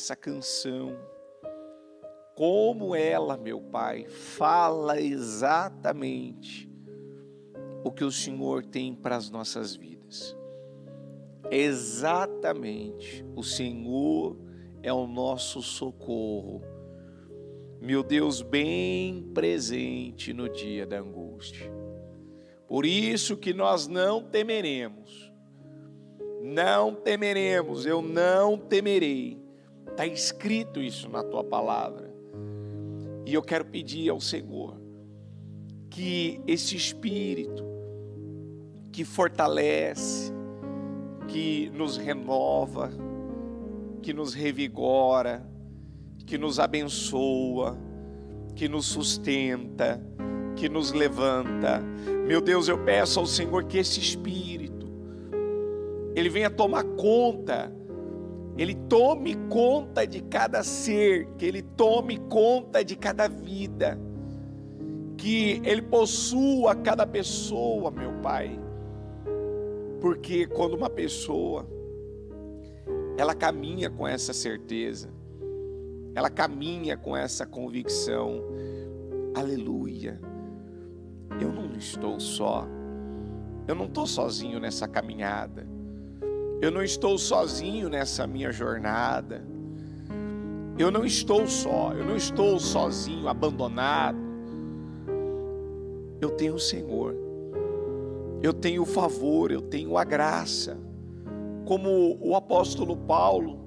essa canção, como ela, meu Pai, fala exatamente o que o Senhor tem para as nossas vidas. Exatamente, o Senhor é o nosso socorro, meu Deus, bem presente no dia da angústia. Por isso que nós não temeremos, eu não temerei. Está escrito isso na tua palavra. E eu quero pedir ao Senhor que esse Espírito que fortalece, que nos renova, que nos revigora, que nos abençoa, que nos sustenta, que nos levanta. Meu Deus, eu peço ao Senhor que esse Espírito, Ele venha tomar conta, Ele tome conta de cada ser, que Ele tome conta de cada vida, que Ele possua cada pessoa, meu Pai. Porque quando uma pessoa, ela caminha com essa certeza, ela caminha com essa convicção, aleluia, eu não estou só, eu não estou sozinho nessa caminhada, eu não estou sozinho nessa minha jornada, eu não estou só, eu não estou sozinho, abandonado, eu tenho o Senhor, eu tenho o favor, eu tenho a graça, como o apóstolo Paulo,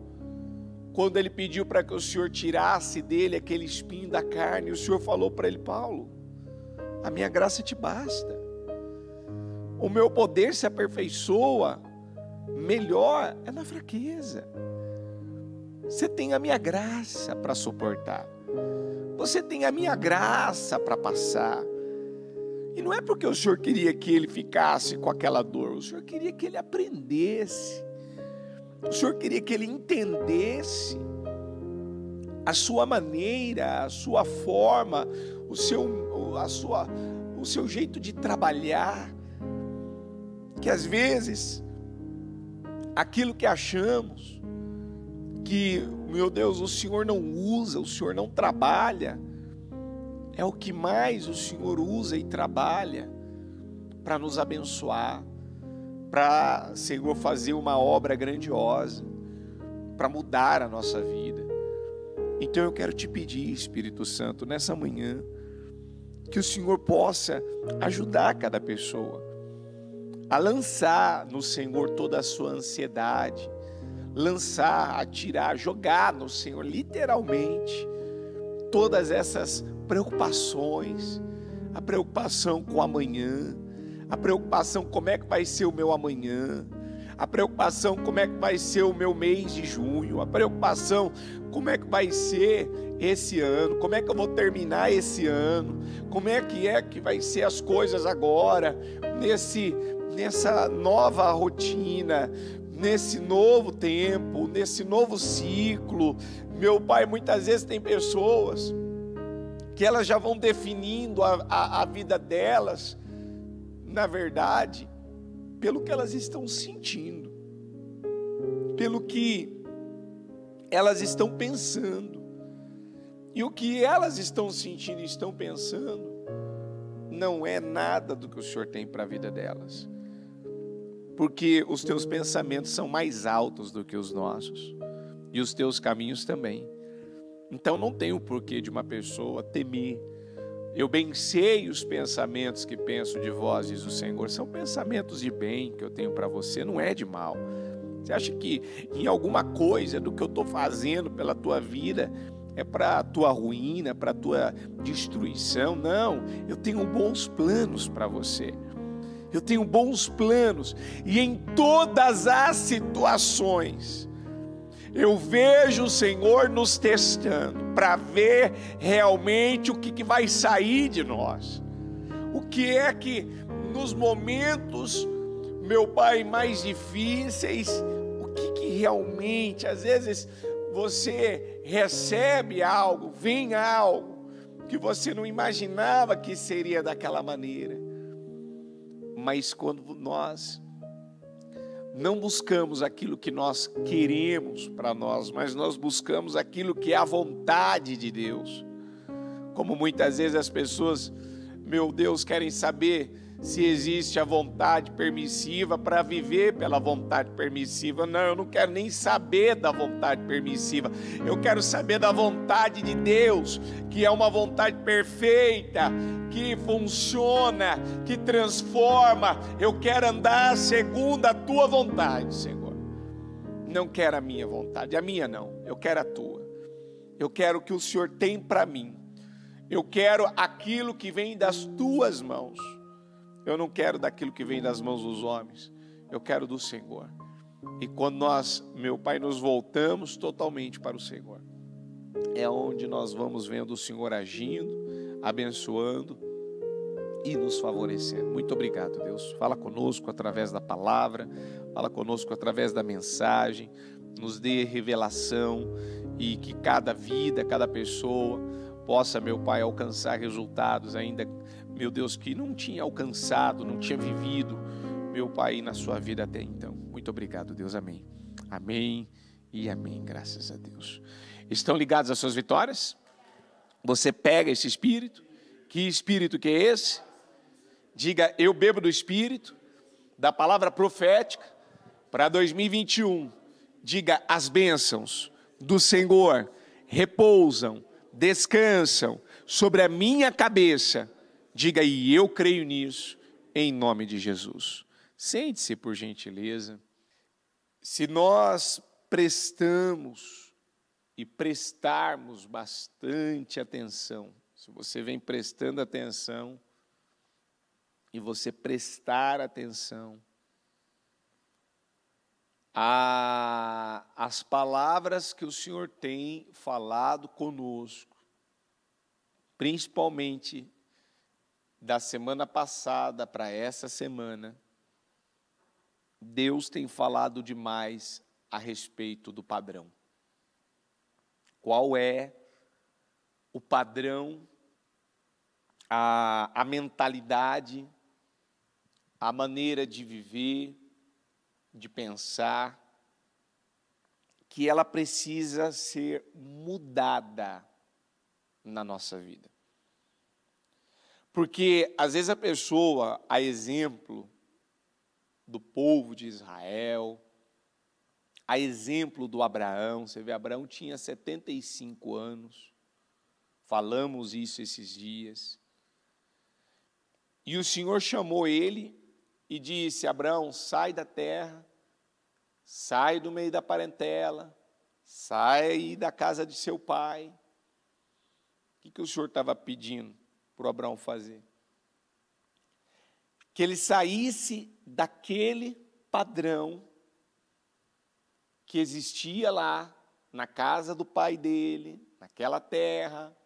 quando ele pediu para que o Senhor tirasse dele aquele espinho da carne, o Senhor falou para ele: Paulo, a minha graça te basta, o meu poder se aperfeiçoa, melhor é na fraqueza. Você tem a minha graça para suportar, você tem a minha graça para passar. E não é porque o Senhor queria que ele ficasse com aquela dor, o Senhor queria que ele aprendesse, o Senhor queria que ele entendesse a sua maneira, a sua forma, o seu jeito de trabalhar, que às vezes aquilo que achamos que, meu Deus, o Senhor não usa, o Senhor não trabalha, é o que mais o Senhor usa e trabalha para nos abençoar, para, Senhor, fazer uma obra grandiosa, para mudar a nossa vida. Então eu quero te pedir, Espírito Santo, nessa manhã, que o Senhor possa ajudar cada pessoa a lançar no Senhor toda a sua ansiedade, lançar, atirar, jogar no Senhor, literalmente, todas essas preocupações, a preocupação com o amanhã, a preocupação como é que vai ser o meu amanhã, a preocupação como é que vai ser o meu mês de junho, a preocupação como é que vai ser esse ano, como é que eu vou terminar esse ano, como é que vai ser as coisas agora, nessa nova rotina, nesse novo tempo, nesse novo ciclo. Meu Pai, muitas vezes tem pessoas que elas já vão definindo a vida delas, na verdade, pelo que elas estão sentindo, pelo que elas estão pensando. E o que elas estão sentindo e estão pensando não é nada do que o Senhor tem para a vida delas, porque os teus pensamentos são mais altos do que os nossos, e os teus caminhos também. Então não tem o porquê de uma pessoa temer. Eu bem sei os pensamentos que penso de vós, diz o Senhor, são pensamentos de bem que eu tenho para você, não é de mal. Você acha que em alguma coisa do que eu estou fazendo pela tua vida é para a tua ruína, para a tua destruição? Não, eu tenho bons planos para você. Eu tenho bons planos, e em todas as situações eu vejo o Senhor nos testando para ver realmente o que vai sair de nós. O que é que nos momentos, meu Pai, mais difíceis, o que realmente, às vezes você recebe algo, vem algo que você não imaginava que seria daquela maneira. Mas quando nós não buscamos aquilo que nós queremos para nós, mas nós buscamos aquilo que é a vontade de Deus. Como muitas vezes as pessoas, meu Deus, querem saber se existe a vontade permissiva para viver pela vontade permissiva. Não, eu não quero nem saber da vontade permissiva. Eu quero saber da vontade de Deus, que é uma vontade perfeita, que funciona, que transforma. Eu quero andar segundo a tua vontade, Senhor. Não quero a minha vontade, a minha não, eu quero a tua. Eu quero o que o Senhor tem para mim. Eu quero aquilo que vem das tuas mãos. Eu não quero daquilo que vem das mãos dos homens. Eu quero do Senhor. E quando nós, meu Pai, nos voltamos totalmente para o Senhor, é onde nós vamos vendo o Senhor agindo, abençoando e nos favorecendo. Muito obrigado, Deus. Fala conosco através da palavra, fala conosco através da mensagem, nos dê revelação e que cada vida, cada pessoa possa, meu Pai, alcançar resultados ainda, meu Deus, que não tinha alcançado, não tinha vivido, meu Pai, na sua vida até então. Muito obrigado, Deus. Amém. Amém e amém. Graças a Deus. Estão ligados às suas vitórias? Você pega esse espírito. Que espírito que é esse? Diga, eu bebo do espírito, da palavra profética, para 2021. Diga, as bênçãos do Senhor repousam, descansam sobre a minha cabeça. Diga, e eu creio nisso, em nome de Jesus. Sente-se, por gentileza. Se nós prestamos e prestarmos bastante atenção, se você vem prestando atenção e você prestar atenção às palavras que o Senhor tem falado conosco, principalmente da semana passada para essa semana, Deus tem falado demais a respeito do padrão. Qual é o padrão, a mentalidade, a maneira de viver, de pensar, que ela precisa ser mudada na nossa vida. Porque, às vezes, a pessoa, a exemplo do povo de Israel, a exemplo do Abraão, você vê, Abraão tinha 75 anos, falamos isso esses dias, e o Senhor chamou ele e disse, Abraão, sai da terra, sai do meio da parentela, sai da casa de seu pai. O que o Senhor estava pedindo para o Abraão fazer? Que ele saísse daquele padrão que existia lá, na casa do pai dele, naquela terra,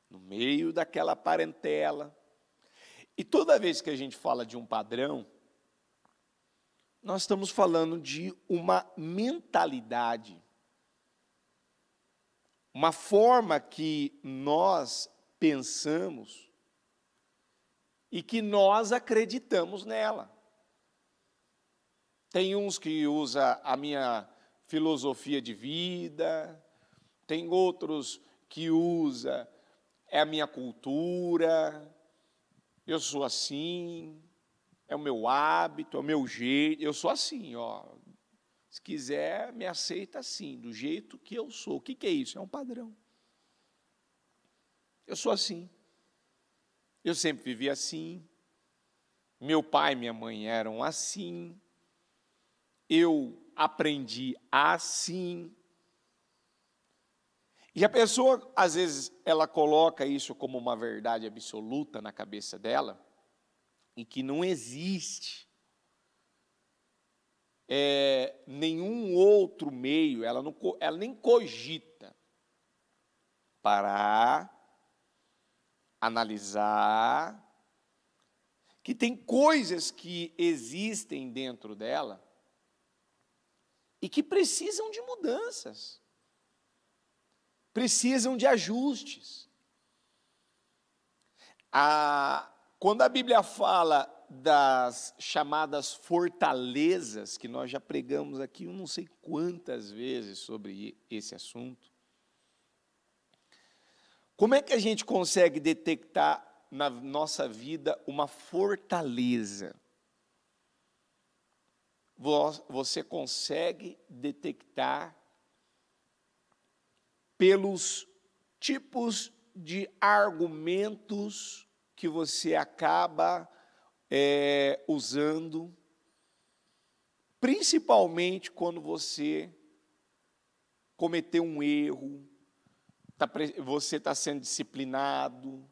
no meio daquela parentela. E toda vez que a gente fala de um padrão, nós estamos falando de uma mentalidade, uma forma que nós pensamos e que nós acreditamos nela. Tem uns que usam a minha filosofia de vida, tem outros que usam a minha cultura, eu sou assim, é o meu hábito, é o meu jeito, eu sou assim, ó. Se quiser, me aceita assim, do jeito que eu sou. O que é isso? É um padrão. Eu sou assim. Eu sempre vivi assim. Meu pai e minha mãe eram assim. Eu aprendi assim. E a pessoa, às vezes, ela coloca isso como uma verdade absoluta na cabeça dela, e que não existe nenhum outro meio, ela nem cogita parar, analisar, que tem coisas que existem dentro dela e que precisam de mudanças, precisam de ajustes. Quando a Bíblia fala das chamadas fortalezas, que nós já pregamos aqui, eu não sei quantas vezes sobre esse assunto. Como é que a gente consegue detectar na nossa vida uma fortaleza? Você consegue detectar pelos tipos de argumentos que você acaba usando, principalmente quando você cometeu um erro, você está sendo disciplinado.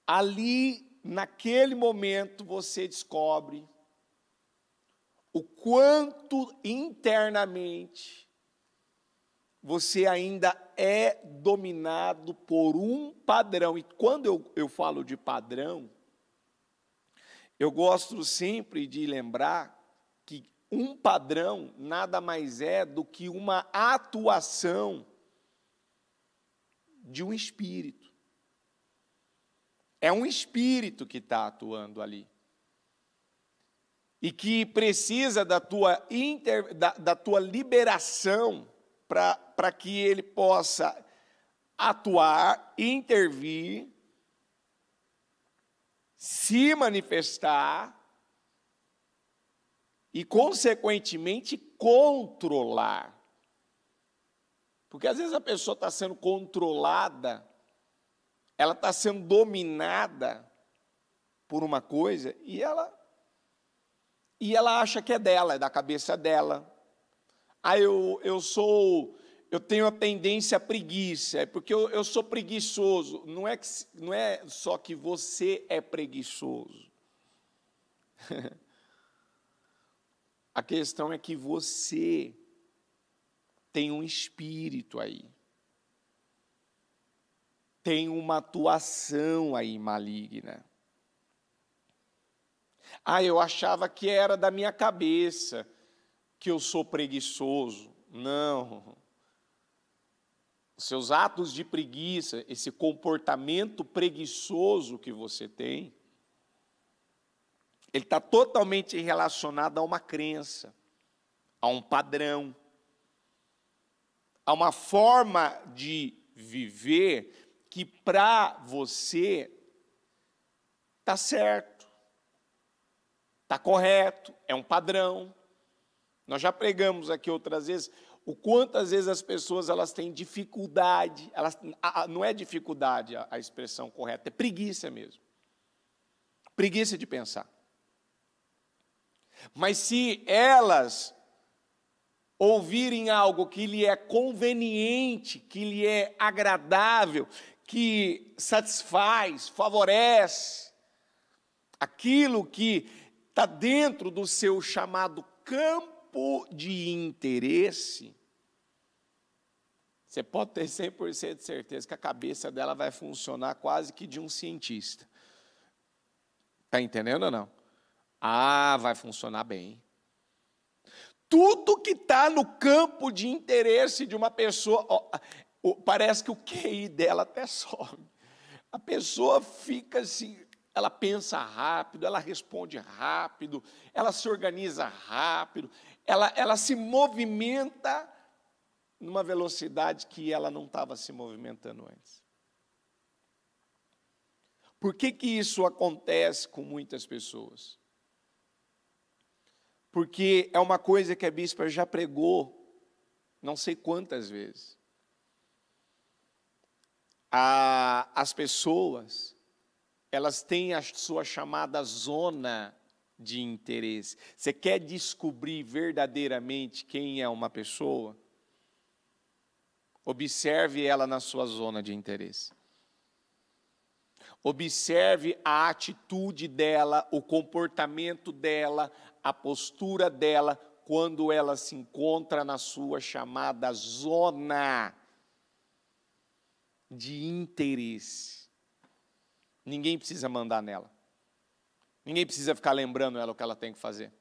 Ali, naquele momento, você descobre o quanto internamente você ainda é dominado por um padrão. E quando eu falo de padrão, eu gosto sempre de lembrar que um padrão nada mais é do que uma atuação de um espírito. É um espírito que está atuando ali. E que precisa da tua liberação para que ele possa atuar, intervir, se manifestar e, consequentemente, controlar. Porque, às vezes, a pessoa está sendo controlada, ela está sendo dominada por uma coisa e ela acha que é dela, é da cabeça dela. Eu tenho a tendência à preguiça, é porque eu sou preguiçoso. Não é só que você é preguiçoso. A questão é que você tem um espírito aí. Tem uma atuação aí maligna. Eu achava que era da minha cabeça que eu sou preguiçoso. Não. Os seus atos de preguiça, esse comportamento preguiçoso que você tem, ele está totalmente relacionado a uma crença, a um padrão, a uma forma de viver que para você está certo, está correto, é um padrão. Nós já pregamos aqui outras vezes o quanto às vezes as pessoas elas têm dificuldade, não é dificuldade a expressão correta, é preguiça mesmo. Preguiça de pensar. Mas se elas ouvirem algo que lhe é conveniente, que lhe é agradável, que satisfaz, favorece, aquilo que está dentro do seu chamado campo de interesse, você pode ter 100% de certeza que a cabeça dela vai funcionar quase que de um cientista. Está entendendo ou não? Vai funcionar bem. Tudo que está no campo de interesse de uma pessoa, parece que o QI dela até sobe. A pessoa fica assim, ela pensa rápido, ela responde rápido, ela se organiza rápido, ela se movimenta numa velocidade que ela não estava se movimentando antes. Por que isso acontece com muitas pessoas? Porque é uma coisa que a bispa já pregou, não sei quantas vezes. As pessoas, elas têm a sua chamada zona de interesse. Você quer descobrir verdadeiramente quem é uma pessoa? Observe ela na sua zona de interesse. Observe a atitude dela, o comportamento dela, a postura dela, quando ela se encontra na sua chamada zona de interesse. Ninguém precisa mandar nela. Ninguém precisa ficar lembrando ela o que ela tem que fazer.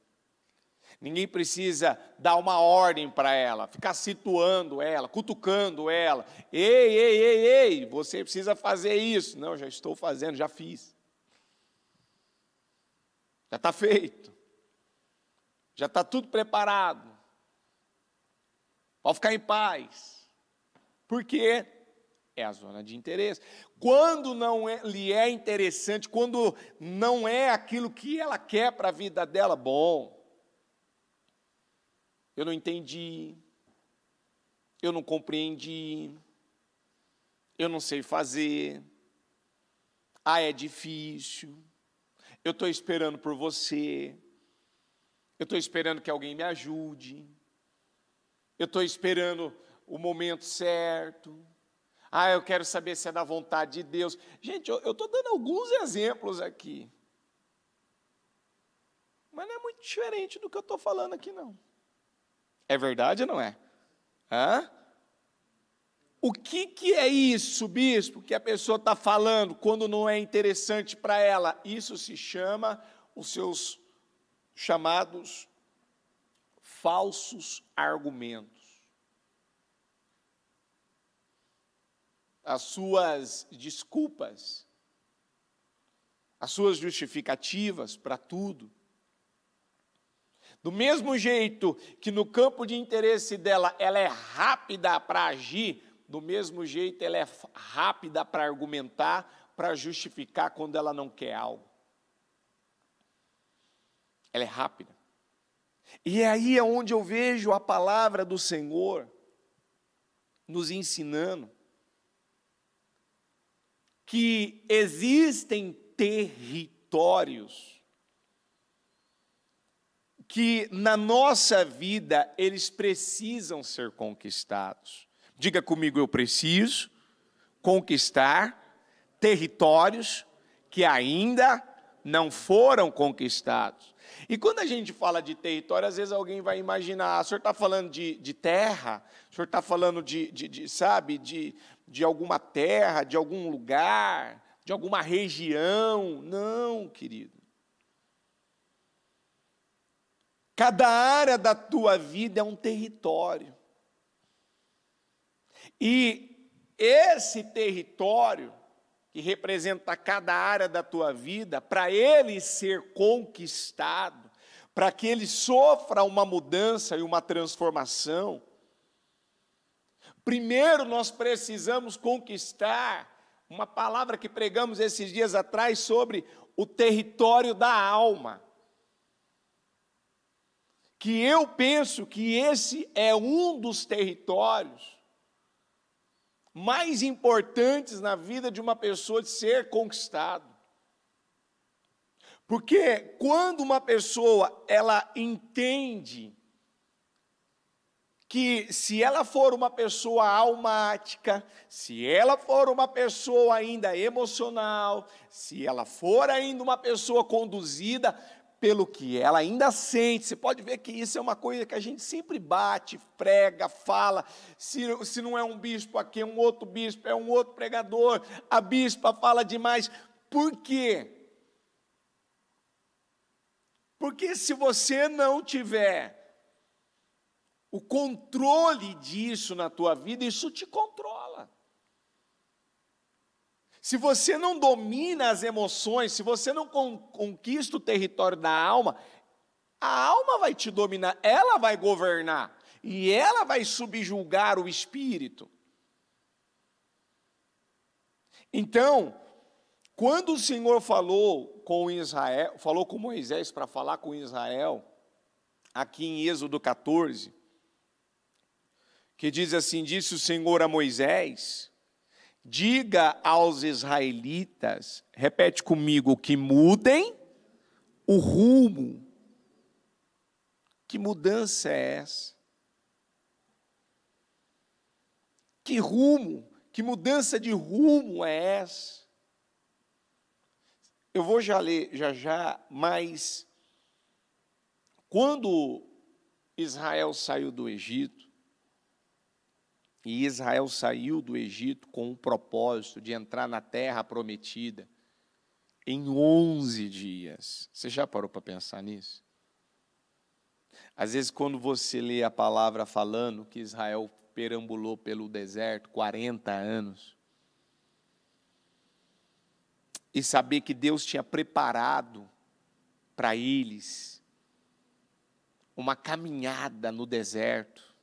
Ninguém precisa dar uma ordem para ela, ficar situando ela, cutucando ela. Ei, você precisa fazer isso. Não, já estou fazendo, já fiz. Já está feito. Já está tudo preparado. Pode ficar em paz. Por quê? É a zona de interesse. Quando não lhe é interessante, quando não é aquilo que ela quer para a vida dela, bom, eu não entendi, eu não compreendi, eu não sei fazer, é difícil, eu estou esperando por você, eu estou esperando que alguém me ajude, eu estou esperando o momento certo, eu quero saber se é da vontade de Deus. Gente, eu estou dando alguns exemplos aqui, mas não é muito diferente do que eu estou falando aqui, não. É verdade ou não é? O que é isso, bispo, que a pessoa está falando quando não é interessante para ela? Isso se chama os seus chamados falsos argumentos. As suas desculpas, as suas justificativas para tudo. Do mesmo jeito que no campo de interesse dela, ela é rápida para agir, do mesmo jeito ela é rápida para argumentar, para justificar quando ela não quer algo. Ela é rápida. E aí é onde eu vejo a palavra do Senhor nos ensinando que existem territórios que na nossa vida eles precisam ser conquistados. Diga comigo, eu preciso conquistar territórios que ainda não foram conquistados. E quando a gente fala de território, às vezes alguém vai imaginar, o senhor está falando de terra, o senhor está falando de alguma terra, de algum lugar, de alguma região. Não, querido. Cada área da tua vida é um território. E esse território, que representa cada área da tua vida, para ele ser conquistado, para que ele sofra uma mudança e uma transformação, primeiro nós precisamos conquistar uma palavra que pregamos esses dias atrás sobre o território da alma. Que eu penso que esse é um dos territórios mais importantes na vida de uma pessoa de ser conquistado. Porque quando uma pessoa, ela entende que se ela for uma pessoa almática, se ela for uma pessoa ainda emocional, se ela for ainda uma pessoa conduzida pelo que ela ainda sente, você pode ver que isso é uma coisa que a gente sempre bate, prega, fala, se não é um bispo aqui, é um outro bispo, é um outro pregador, a bispa fala demais. Por quê? Porque se você não tiver o controle disso na tua vida, isso te controla. Se você não domina as emoções, se você não conquista o território da alma, a alma vai te dominar, ela vai governar, e ela vai subjugar o espírito. Então, quando o Senhor falou com Israel, falou com Moisés para falar com Israel, aqui em Êxodo 14, que diz assim, disse o Senhor a Moisés, diga aos israelitas, repete comigo, que mudem o rumo. Que mudança é essa? Que rumo, que mudança de rumo é essa? Eu vou já ler já, mas quando Israel saiu do Egito, e Israel saiu do Egito com o propósito de entrar na terra prometida em 11 dias. Você já parou para pensar nisso? Às vezes, quando você lê a palavra falando que Israel perambulou pelo deserto 40 anos, e saber que Deus tinha preparado para eles uma caminhada no deserto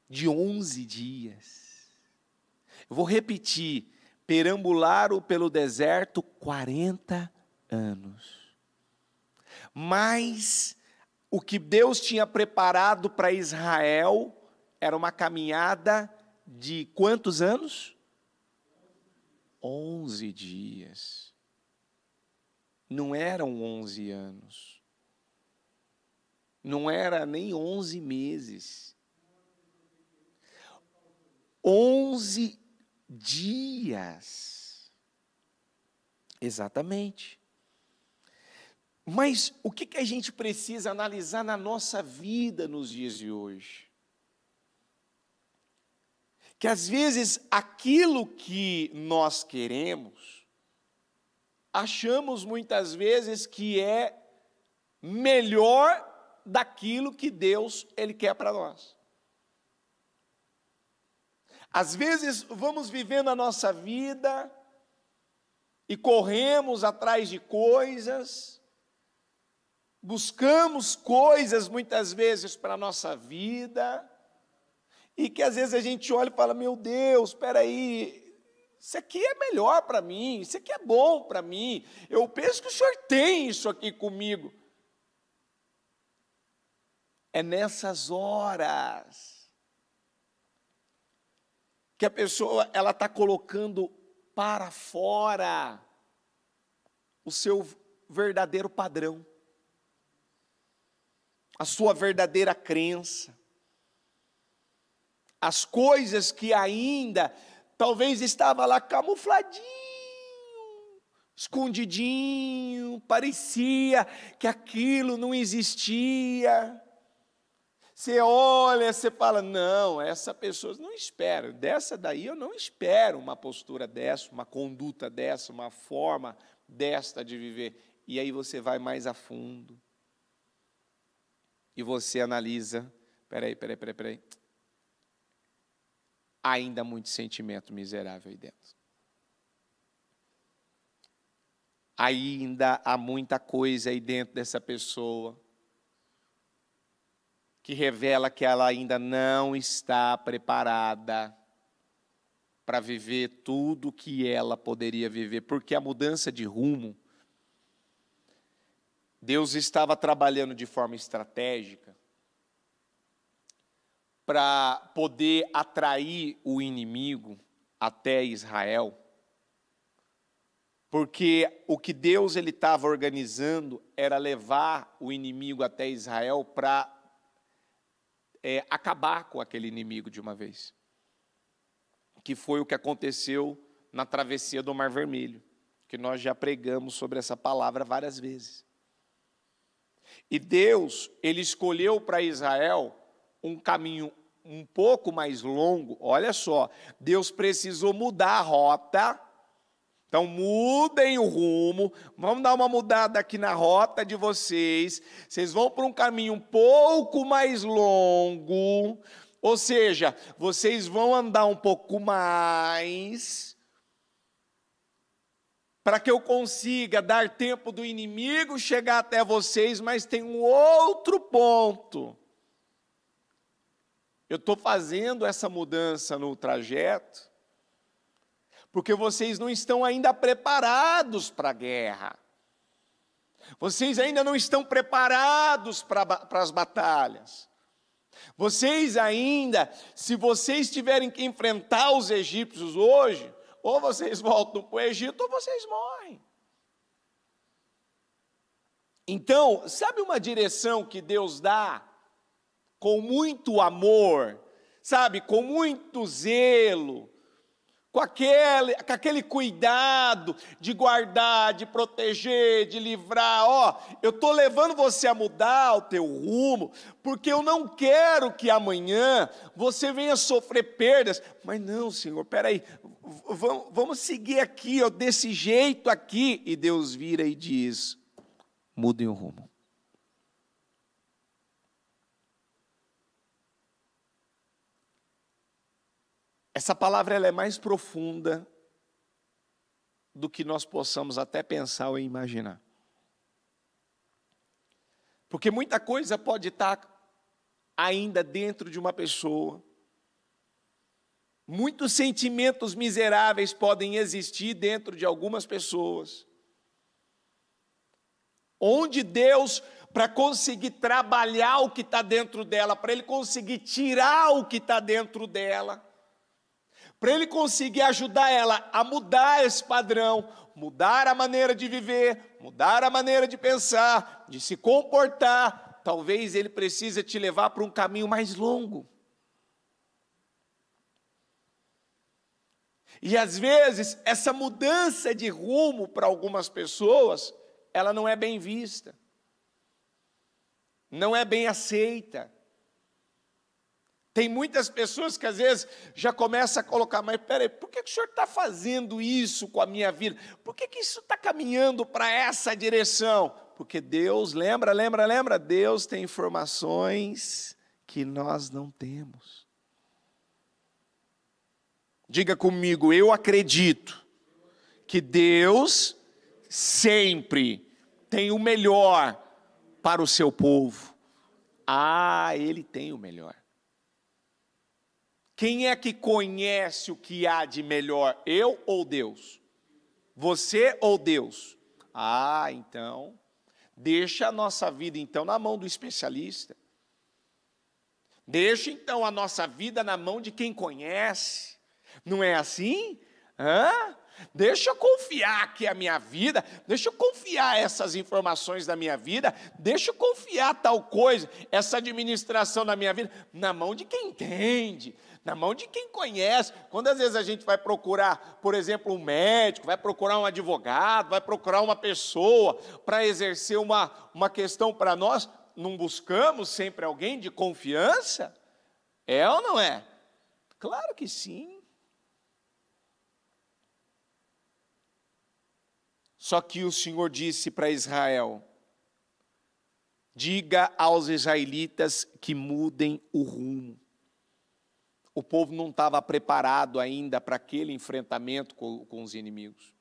de 11 dias. Eu vou repetir, perambularam pelo deserto 40 anos. Mas o que Deus tinha preparado para Israel era uma caminhada de quantos anos? 11 dias. Não eram 11 anos. Não era nem 11 meses. 11 dias. Exatamente. Mas o que a gente precisa analisar na nossa vida nos dias de hoje? Que às vezes aquilo que nós queremos, achamos muitas vezes que é melhor daquilo que Deus Ele quer para nós. Às vezes vamos vivendo a nossa vida e corremos atrás de coisas, buscamos coisas muitas vezes para a nossa vida, e que às vezes a gente olha e fala, meu Deus, espera aí, isso aqui é melhor para mim, isso aqui é bom para mim, eu penso que o Senhor tem isso aqui comigo. É nessas horas que a pessoa ela está colocando para fora o seu verdadeiro padrão, a sua verdadeira crença, as coisas que ainda talvez estava lá camufladinho, escondidinho, parecia que aquilo não existia. Você olha, você fala, não, essa pessoa, não espero, dessa daí eu não espero uma postura dessa, uma conduta dessa, uma forma desta de viver. E aí você vai mais a fundo. E você analisa, peraí. Ainda há muito sentimento miserável aí dentro. Ainda há muita coisa aí dentro dessa pessoa que revela que ela ainda não está preparada para viver tudo que ela poderia viver, porque a mudança de rumo, Deus estava trabalhando de forma estratégica para poder atrair o inimigo até Israel, porque o que Deus ele estava organizando era levar o inimigo até Israel para acabar com aquele inimigo de uma vez, que foi o que aconteceu na travessia do Mar Vermelho, que nós já pregamos sobre essa palavra várias vezes. E Deus, Ele escolheu para Israel um caminho um pouco mais longo. Olha só, Deus precisou mudar a rota. Então mudem o rumo, vamos dar uma mudada aqui na rota de vocês, vocês vão para um caminho um pouco mais longo, ou seja, vocês vão andar um pouco mais, para que eu consiga dar tempo do inimigo chegar até vocês, mas tem um outro ponto. Eu estou fazendo essa mudança no trajeto, porque vocês não estão ainda preparados para a guerra. Vocês ainda não estão preparados para as batalhas. Vocês ainda, se vocês tiverem que enfrentar os egípcios hoje, ou vocês voltam para o Egito ou vocês morrem. Então, sabe uma direção que Deus dá com muito amor, sabe, com muito zelo, com aquele cuidado de guardar, de proteger, de livrar. Ó, eu estou levando você a mudar o teu rumo, porque eu não quero que amanhã você venha sofrer perdas. Mas não, Senhor, peraí, vamos seguir aqui, ó, desse jeito aqui. E Deus vira e diz, mudem o rumo. Essa palavra ela é mais profunda do que nós possamos até pensar ou imaginar. Porque muita coisa pode estar ainda dentro de uma pessoa. Muitos sentimentos miseráveis podem existir dentro de algumas pessoas. Onde Deus, para conseguir trabalhar o que está dentro dela, para Ele conseguir tirar o que está dentro dela, para Ele conseguir ajudar ela a mudar esse padrão, mudar a maneira de viver, mudar a maneira de pensar, de se comportar, talvez Ele precise te levar para um caminho mais longo. E às vezes, essa mudança de rumo para algumas pessoas, ela não é bem vista, não é bem aceita. Tem muitas pessoas que às vezes já começam a colocar, mas peraí, por que o senhor está fazendo isso com a minha vida? Por que isso está caminhando para essa direção? Porque Deus, lembra, Deus tem informações que nós não temos. Diga comigo, eu acredito que Deus sempre tem o melhor para o seu povo. Ele tem o melhor. Quem é que conhece o que há de melhor? Eu ou Deus? Você ou Deus? Então, deixa a nossa vida então na mão do especialista. Deixa então a nossa vida na mão de quem conhece. Não é assim? Deixa eu confiar aqui a minha vida, deixa eu confiar essas informações da minha vida, deixa eu confiar tal coisa, essa administração da minha vida, na mão de quem entende, na mão de quem conhece. Quando às vezes a gente vai procurar, por exemplo, um médico, vai procurar um advogado, vai procurar uma pessoa para exercer uma questão para nós, não buscamos sempre alguém de confiança? É ou não é? Claro que sim. Só que o Senhor disse para Israel, diga aos israelitas que mudem o rumo. O povo não estava preparado ainda para aquele enfrentamento com os inimigos.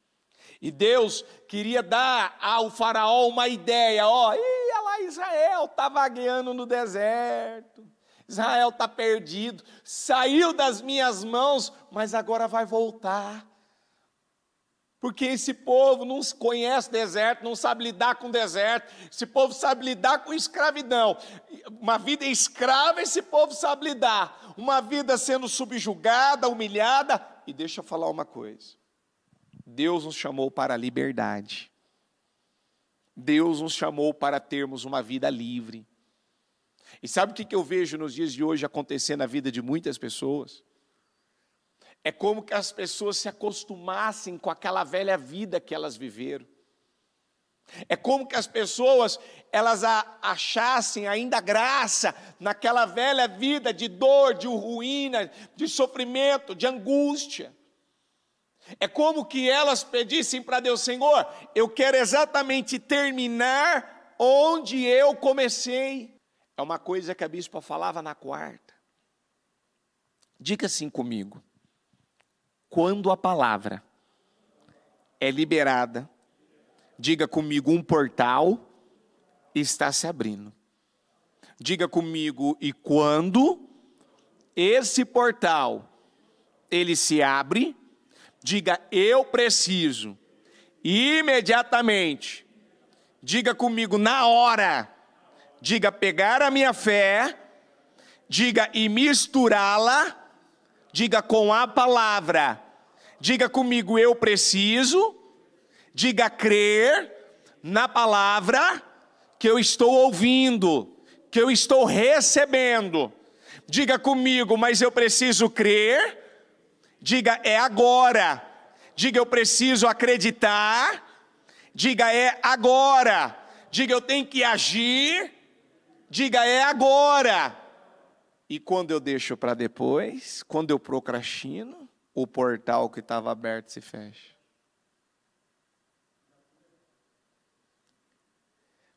E Deus queria dar ao faraó uma ideia, olha lá, Israel está vagueando no deserto, Israel está perdido, saiu das minhas mãos, mas agora vai voltar. Porque esse povo não conhece deserto, não sabe lidar com deserto, esse povo sabe lidar com escravidão. Uma vida escrava, esse povo sabe lidar. Uma vida sendo subjugada, humilhada. E deixa eu falar uma coisa. Deus nos chamou para a liberdade. Deus nos chamou para termos uma vida livre. E sabe o que eu vejo nos dias de hoje acontecer na vida de muitas pessoas? É como que as pessoas se acostumassem com aquela velha vida que elas viveram. É como que as pessoas, elas achassem ainda graça naquela velha vida de dor, de ruína, de sofrimento, de angústia. É como que elas pedissem para Deus, Senhor, eu quero exatamente terminar onde eu comecei. É uma coisa que a bispa falava na quarta. Diga assim comigo. Quando a palavra é liberada, diga comigo, um portal está se abrindo. Diga comigo, e quando esse portal, ele se abre, diga, eu preciso, imediatamente, diga comigo, na hora, diga, pegar a minha fé, diga, e misturá-la, diga, com a palavra. Diga comigo, eu preciso, diga, crer na palavra que eu estou ouvindo, que eu estou recebendo. Diga comigo, mas eu preciso crer, diga, é agora. Diga, eu preciso acreditar, diga, é agora. Diga, eu tenho que agir, diga, é agora. E quando eu deixo para depois, quando eu procrastino, o portal que estava aberto se fecha.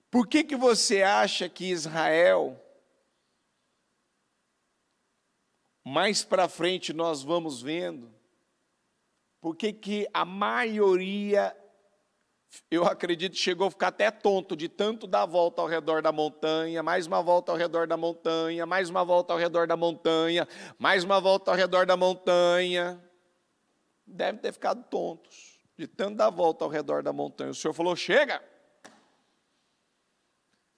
Por que você acha que Israel, mais para frente nós vamos vendo, por que a maioria Eu acredito que chegou a ficar até tonto de tanto dar a volta ao redor da montanha, mais uma volta ao redor da montanha, mais uma volta ao redor da montanha, mais uma volta ao redor da montanha. Deve ter ficado tontos de tanto dar a volta ao redor da montanha. O Senhor falou: chega!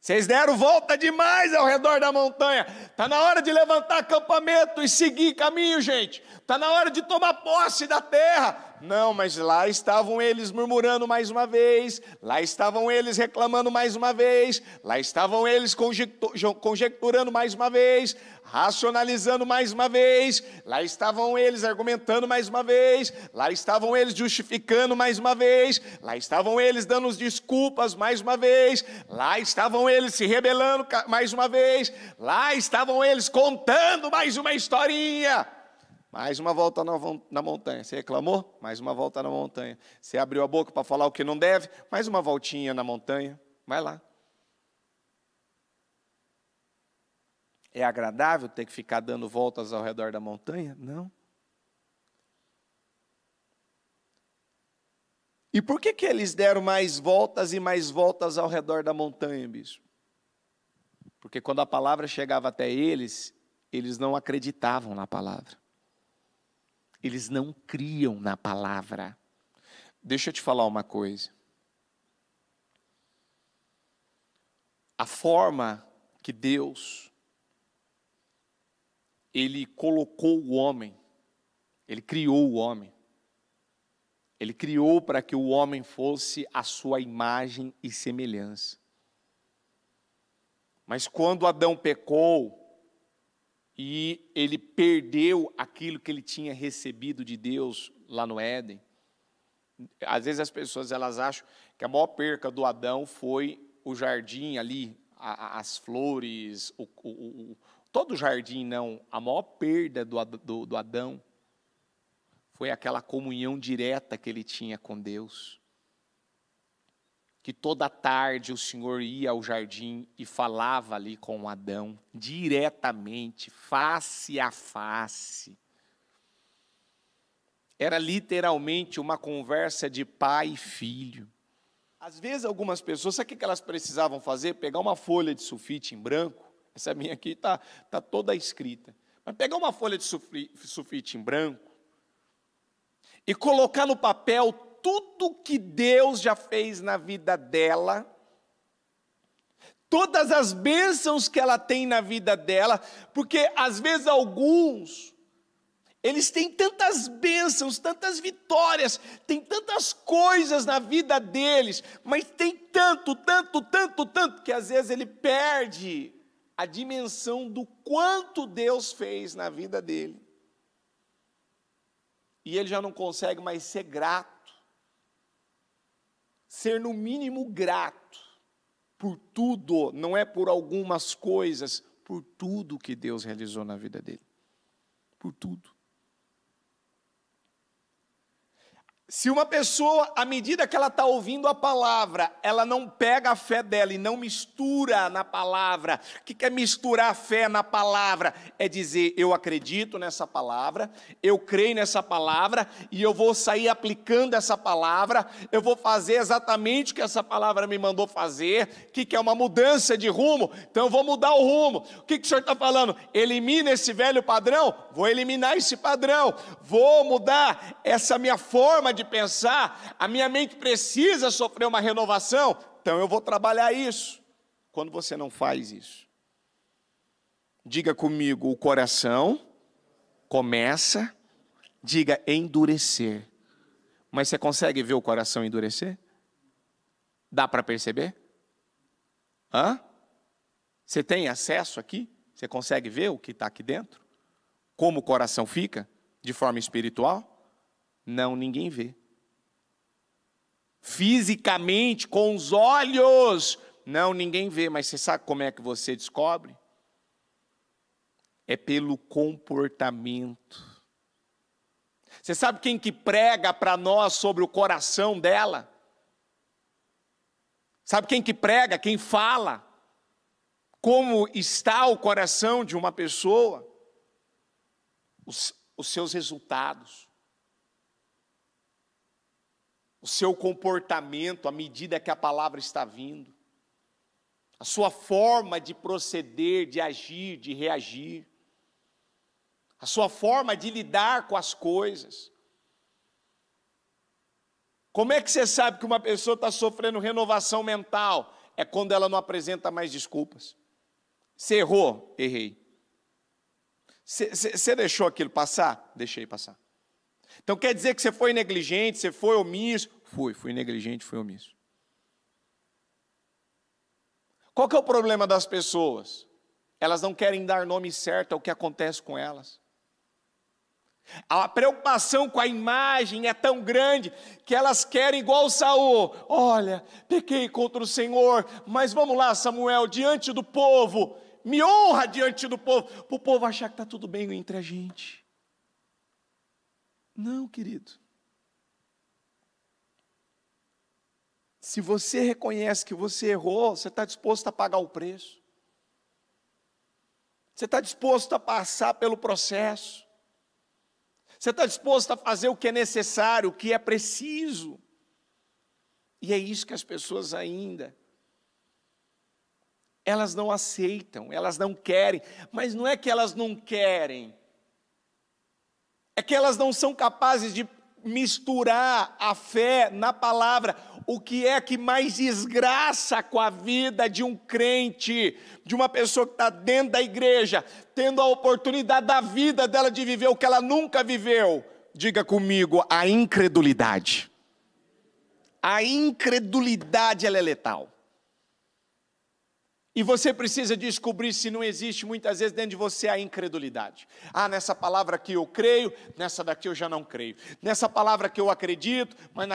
Vocês deram volta demais ao redor da montanha. Está na hora de levantar acampamento e seguir caminho, gente. Está na hora de tomar posse da terra. Não, mas lá estavam eles murmurando mais uma vez. Lá estavam eles reclamando mais uma vez. Lá estavam eles conjecturando mais uma vez. Racionalizando mais uma vez. Lá estavam eles argumentando mais uma vez. Lá estavam eles justificando mais uma vez. Lá estavam eles dando desculpas mais uma vez. Lá estavam eles se rebelando mais uma vez. Lá estavam eles contando mais uma historinha. Mais uma volta na montanha. Você reclamou? Mais uma volta na montanha. Você abriu a boca para falar o que não deve? Mais uma voltinha na montanha. Vai lá. É agradável ter que ficar dando voltas ao redor da montanha? Não. E por que eles deram mais voltas e mais voltas ao redor da montanha, bispo? Porque quando a palavra chegava até eles, eles não acreditavam na palavra. Eles não criam na palavra. Deixa eu te falar uma coisa. A forma que Deus, Ele colocou o homem, Ele criou o homem. Ele criou para que o homem fosse a sua imagem e semelhança. Mas quando Adão pecou, e ele perdeu aquilo que ele tinha recebido de Deus lá no Éden. Às vezes as pessoas elas acham que a maior perca do Adão foi o jardim ali, as flores, todo o jardim não. A maior perda do Adão foi aquela comunhão direta que ele tinha com Deus. Que toda tarde o Senhor ia ao jardim e falava ali com Adão, diretamente, face a face. Era literalmente uma conversa de pai e filho. Às vezes algumas pessoas, sabe o que elas precisavam fazer? Pegar uma folha de sulfite em branco, essa minha aqui está toda escrita, mas pegar uma folha de sulfite em branco e colocar no papel tudo que Deus já fez na vida dela, todas as bênçãos que ela tem na vida dela, porque às vezes alguns, eles têm tantas bênçãos, tantas vitórias, tem tantas coisas na vida deles, mas tem tanto, que às vezes ele perde a dimensão do quanto Deus fez na vida dele. E ele já não consegue mais ser grato. Ser no mínimo grato por tudo, não é por algumas coisas, por tudo que Deus realizou na vida dele. Por tudo. Se uma pessoa, à medida que ela está ouvindo a palavra, ela não pega a fé dela e não mistura na palavra. O que é misturar a fé na palavra? É dizer, eu acredito nessa palavra, eu creio nessa palavra, e eu vou sair aplicando essa palavra, eu vou fazer exatamente o que essa palavra me mandou fazer, que é uma mudança de rumo, então eu vou mudar o rumo. O que o Senhor está falando? Elimina esse velho padrão? Vou eliminar esse padrão, vou mudar essa minha forma de pensar, a minha mente precisa sofrer uma renovação, então eu vou trabalhar isso. Quando você não faz isso, diga comigo, o coração começa, diga endurecer. Mas você consegue ver o coração endurecer? Dá para perceber? Você tem acesso aqui? Você consegue ver o que está aqui dentro? Como o coração fica de forma espiritual? Não, ninguém vê. Fisicamente, com os olhos, não, ninguém vê. Mas você sabe como é que você descobre? É pelo comportamento. Você sabe quem que prega para nós sobre o coração dela? Sabe quem que prega, quem fala? Como está o coração de uma pessoa? Os seus resultados. o seu comportamento à medida que a palavra está vindo, a sua forma de proceder, de agir, de reagir, a sua forma de lidar com as coisas. Como é que você sabe que uma pessoa está sofrendo renovação mental? É quando ela não apresenta mais desculpas. Você errou? Errei. Você deixou aquilo passar? Deixei passar. Então quer dizer que você foi negligente, você foi omisso? Fui negligente, fui omisso. Qual que é o problema das pessoas? Elas não querem dar nome certo ao que acontece com elas. A preocupação com a imagem é tão grande que elas querem igual Saul. Olha, pequei contra o Senhor, mas vamos lá, Samuel, diante do povo, me honra diante do povo, para o povo achar que está tudo bem entre a gente. Não, querido. Se você reconhece que você errou, você está disposto a pagar o preço. Você está disposto a passar pelo processo. Você está disposto a fazer o que é necessário, o que é preciso. E é isso que as pessoas ainda, elas não aceitam, elas não querem. Mas não é que elas não querem, é que elas não são capazes de misturar a fé na palavra. O que é que mais desgraça com a vida de um crente, de uma pessoa que está dentro da igreja, tendo a oportunidade da vida dela de viver o que ela nunca viveu? Diga comigo, a incredulidade. A incredulidade, ela é letal. E você precisa descobrir se não existe muitas vezes dentro de você a incredulidade. Ah, nessa palavra aqui eu creio, nessa daqui eu já não creio. Nessa palavra aqui eu acredito, mas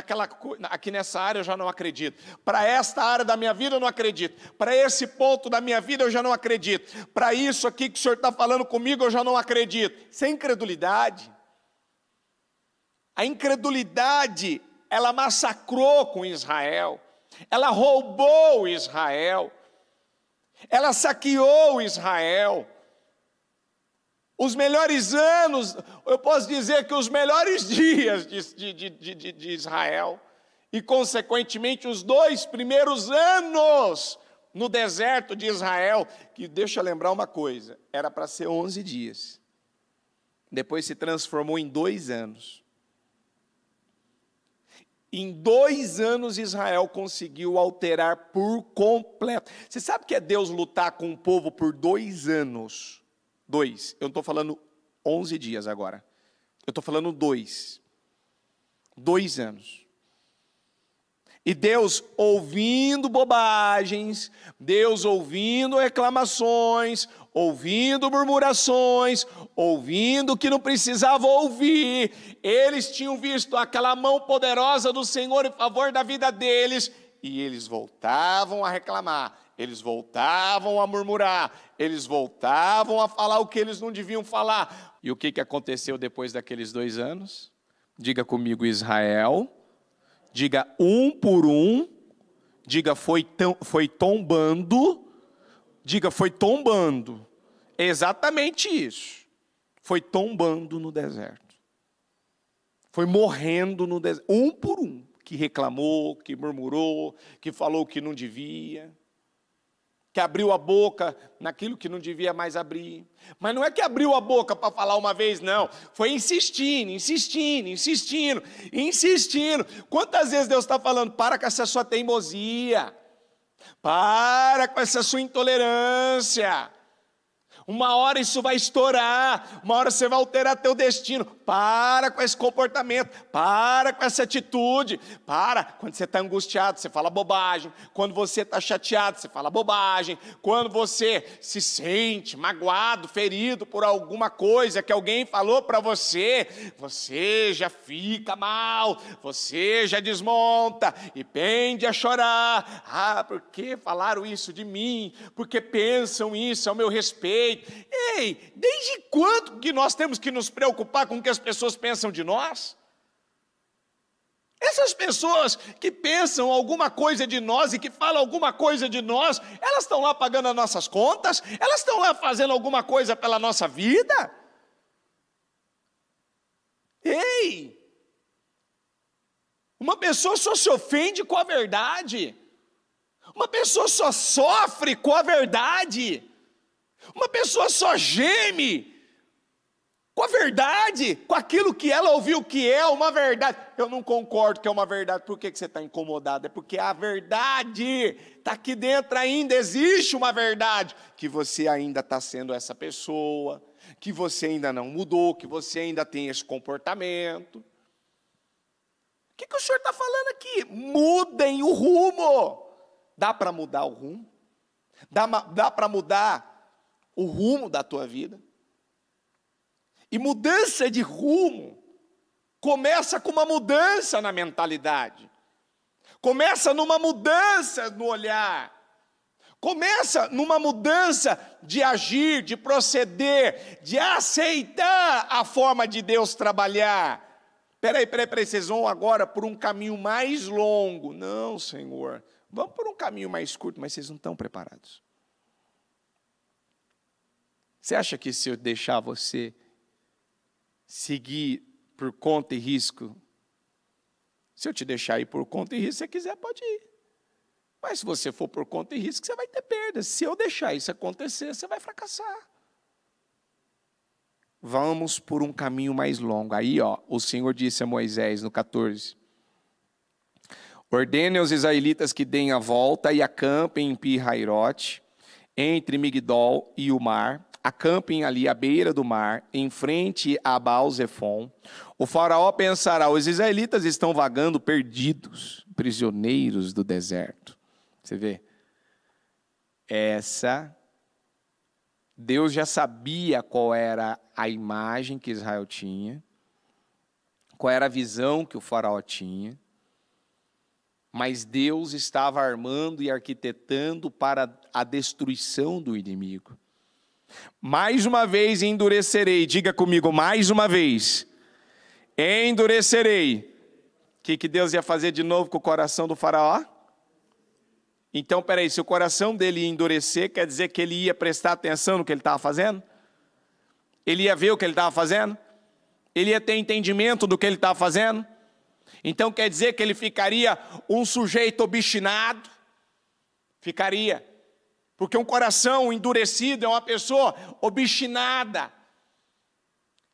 aqui nessa área eu já não acredito. Para esta área da minha vida eu não acredito. Para esse ponto da minha vida eu já não acredito. Para isso aqui que o Senhor está falando comigo eu já não acredito. Isso é incredulidade. A incredulidade, ela massacrou com Israel. Ela roubou Israel. Ela saqueou Israel. Os melhores anos, eu posso dizer que os melhores dias de Israel, e consequentemente os 2 primeiros anos no deserto de Israel, que deixa eu lembrar uma coisa, era para ser 11 dias, depois se transformou em 2 anos. Em 2 anos Israel conseguiu alterar por completo. Você sabe o que é Deus lutar com o povo por 2 anos? 2, eu não estou falando 11 dias agora. Eu estou falando 2. 2 anos. E Deus ouvindo bobagens, Deus ouvindo reclamações, ouvindo murmurações, ouvindo o que não precisava ouvir. Eles tinham visto aquela mão poderosa do Senhor em favor da vida deles, e eles voltavam a reclamar, eles voltavam a murmurar, eles voltavam a falar o que eles não deviam falar. E o que aconteceu depois daqueles 2 anos? Diga comigo, Israel. Diga um por um. Diga foi tombando. Diga foi tombando. É exatamente isso. Foi tombando no deserto. Foi morrendo no deserto. Um por um. Que reclamou, que murmurou, que falou o que não devia, que abriu a boca naquilo que não devia mais abrir. Mas não é que abriu a boca para falar uma vez, não. Foi insistindo. Quantas vezes Deus está falando, para com essa sua teimosia, para com essa sua intolerância. Uma hora isso vai estourar, uma hora você vai alterar teu destino. Para com esse comportamento, para com essa atitude, para. Quando você está angustiado, você fala bobagem. Quando você está chateado, você fala bobagem. Quando você se sente magoado, ferido por alguma coisa que alguém falou para você, você já fica mal, você já desmonta e pende a chorar. Ah, por que falaram isso de mim? Por que pensam isso ao meu respeito? Ei, desde quando que nós temos que nos preocupar com o que as pessoas pensam de nós? Essas pessoas que pensam alguma coisa de nós e que falam alguma coisa de nós, elas estão lá pagando as nossas contas? Elas estão lá fazendo alguma coisa pela nossa vida? Uma pessoa só se ofende com a verdade. Uma pessoa só sofre com a verdade. Uma pessoa só geme com a verdade, com aquilo que ela ouviu que é uma verdade. Eu não concordo que é uma verdade. Por que você está incomodado? É porque a verdade está aqui dentro ainda. Existe uma verdade. Que você ainda está sendo essa pessoa, que você ainda não mudou, que você ainda tem esse comportamento. O que o senhor está falando aqui? Mudem o rumo. Dá para mudar o rumo? Dá para mudar o rumo da tua vida? E mudança de rumo começa com uma mudança na mentalidade. Começa numa mudança no olhar. Começa numa mudança de agir, de proceder, de aceitar a forma de Deus trabalhar. Peraí, vocês vão agora por um caminho mais longo. Não, Senhor, vamos por um caminho mais curto, mas vocês não estão preparados. Você acha que se eu deixar você seguir por conta e risco, se eu te deixar ir por conta e risco, se você quiser pode ir. Mas se você for por conta e risco, você vai ter perdas. Se eu deixar isso acontecer, você vai fracassar. Vamos por um caminho mais longo. Aí, o Senhor disse a Moisés no 14: ordene aos israelitas que deem a volta e acampem em Pi-Hairote, entre Migdol e o mar. Acampem ali à beira do mar, em frente a Baal-Zefon. O faraó pensará: os israelitas estão vagando perdidos, prisioneiros do deserto. Você vê? Deus já sabia qual era a imagem que Israel tinha, qual era a visão que o faraó tinha, mas Deus estava armando e arquitetando para a destruição do inimigo. Mais uma vez endurecerei, diga comigo, mais uma vez, endurecerei. O que Deus ia fazer de novo com o coração do faraó? Então, peraí, se o coração dele ia endurecer, quer dizer que ele ia prestar atenção no que ele estava fazendo? Ele ia ver o que ele estava fazendo? Ele ia ter entendimento do que ele estava fazendo? Então quer dizer que ele ficaria um sujeito obstinado? Ficaria. Porque um coração endurecido é uma pessoa obstinada.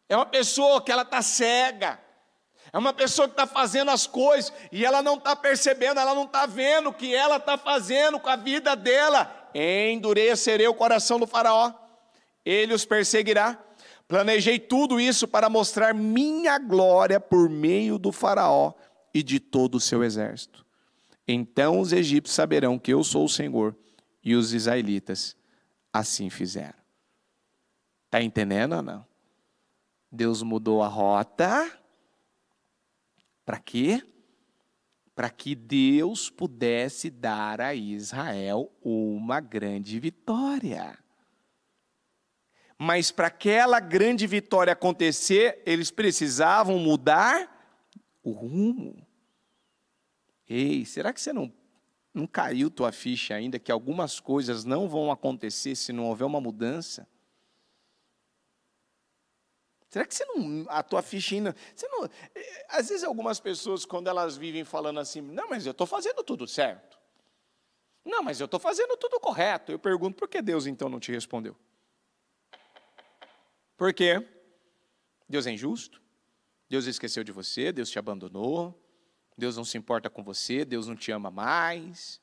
É uma pessoa que ela está cega. É uma pessoa que está fazendo as coisas e ela não está percebendo, ela não está vendo o que ela está fazendo com a vida dela. Endurecerei o coração do faraó, ele os perseguirá. Planejei tudo isso para mostrar minha glória por meio do faraó e de todo o seu exército. Então os egípcios saberão que eu sou o Senhor, e os israelitas assim fizeram. Está entendendo ou não? Deus mudou a rota. Para quê? Para que Deus pudesse dar a Israel uma grande vitória. Mas para aquela grande vitória acontecer, eles precisavam mudar o rumo. Ei, será que você não caiu tua ficha ainda que algumas coisas não vão acontecer se não houver uma mudança? Será que a tua ficha ainda... às vezes algumas pessoas, quando elas vivem falando assim, não, mas eu estou fazendo tudo certo. Não, mas eu estou fazendo tudo correto. Eu pergunto, por que Deus então não te respondeu? Por quê? Deus é injusto? Deus esqueceu de você? Deus te abandonou? Deus não se importa com você? Deus não te ama mais?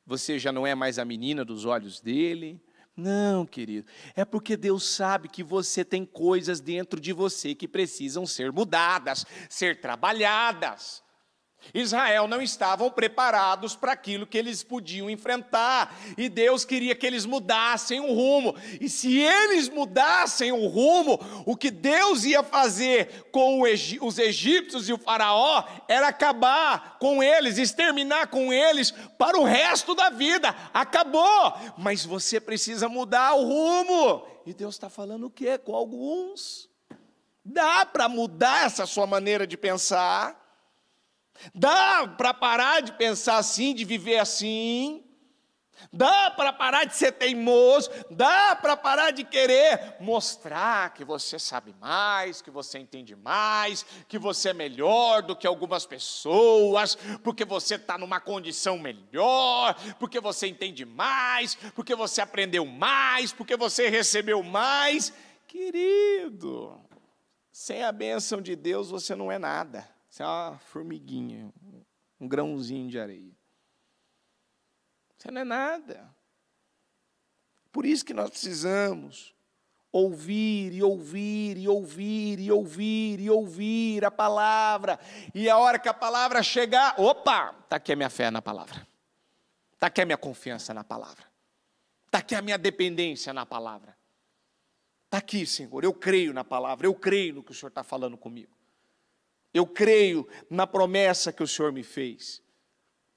Você já não é mais a menina dos olhos dele? Não, querido, é porque Deus sabe que você tem coisas dentro de você que precisam ser mudadas, ser trabalhadas. Israel não estavam preparados para aquilo que eles podiam enfrentar, e Deus queria que eles mudassem o rumo, e se eles mudassem o rumo, o que Deus ia fazer com os egípcios e o faraó, era acabar com eles, exterminar com eles, para o resto da vida, acabou, mas você precisa mudar o rumo, e Deus está falando o quê? Com alguns, dá para mudar essa sua maneira de pensar, dá para parar de pensar assim, de viver assim. Dá para parar de ser teimoso, dá para parar de querer mostrar que você sabe mais, que você entende mais, que você é melhor do que algumas pessoas, porque você está numa condição melhor, porque você entende mais, porque você aprendeu mais, porque você recebeu mais. Querido, sem a bênção de Deus você não é nada, você é uma formiguinha, um grãozinho de areia. Você não é nada. Por isso que nós precisamos ouvir e ouvir e ouvir e ouvir e ouvir a palavra. E a hora que a palavra chegar, opa, está aqui a minha fé na palavra. Está aqui a minha confiança na palavra. Está aqui a minha dependência na palavra. Está aqui, Senhor, eu creio na palavra, eu creio no que o Senhor está falando comigo. Eu creio na promessa que o Senhor me fez.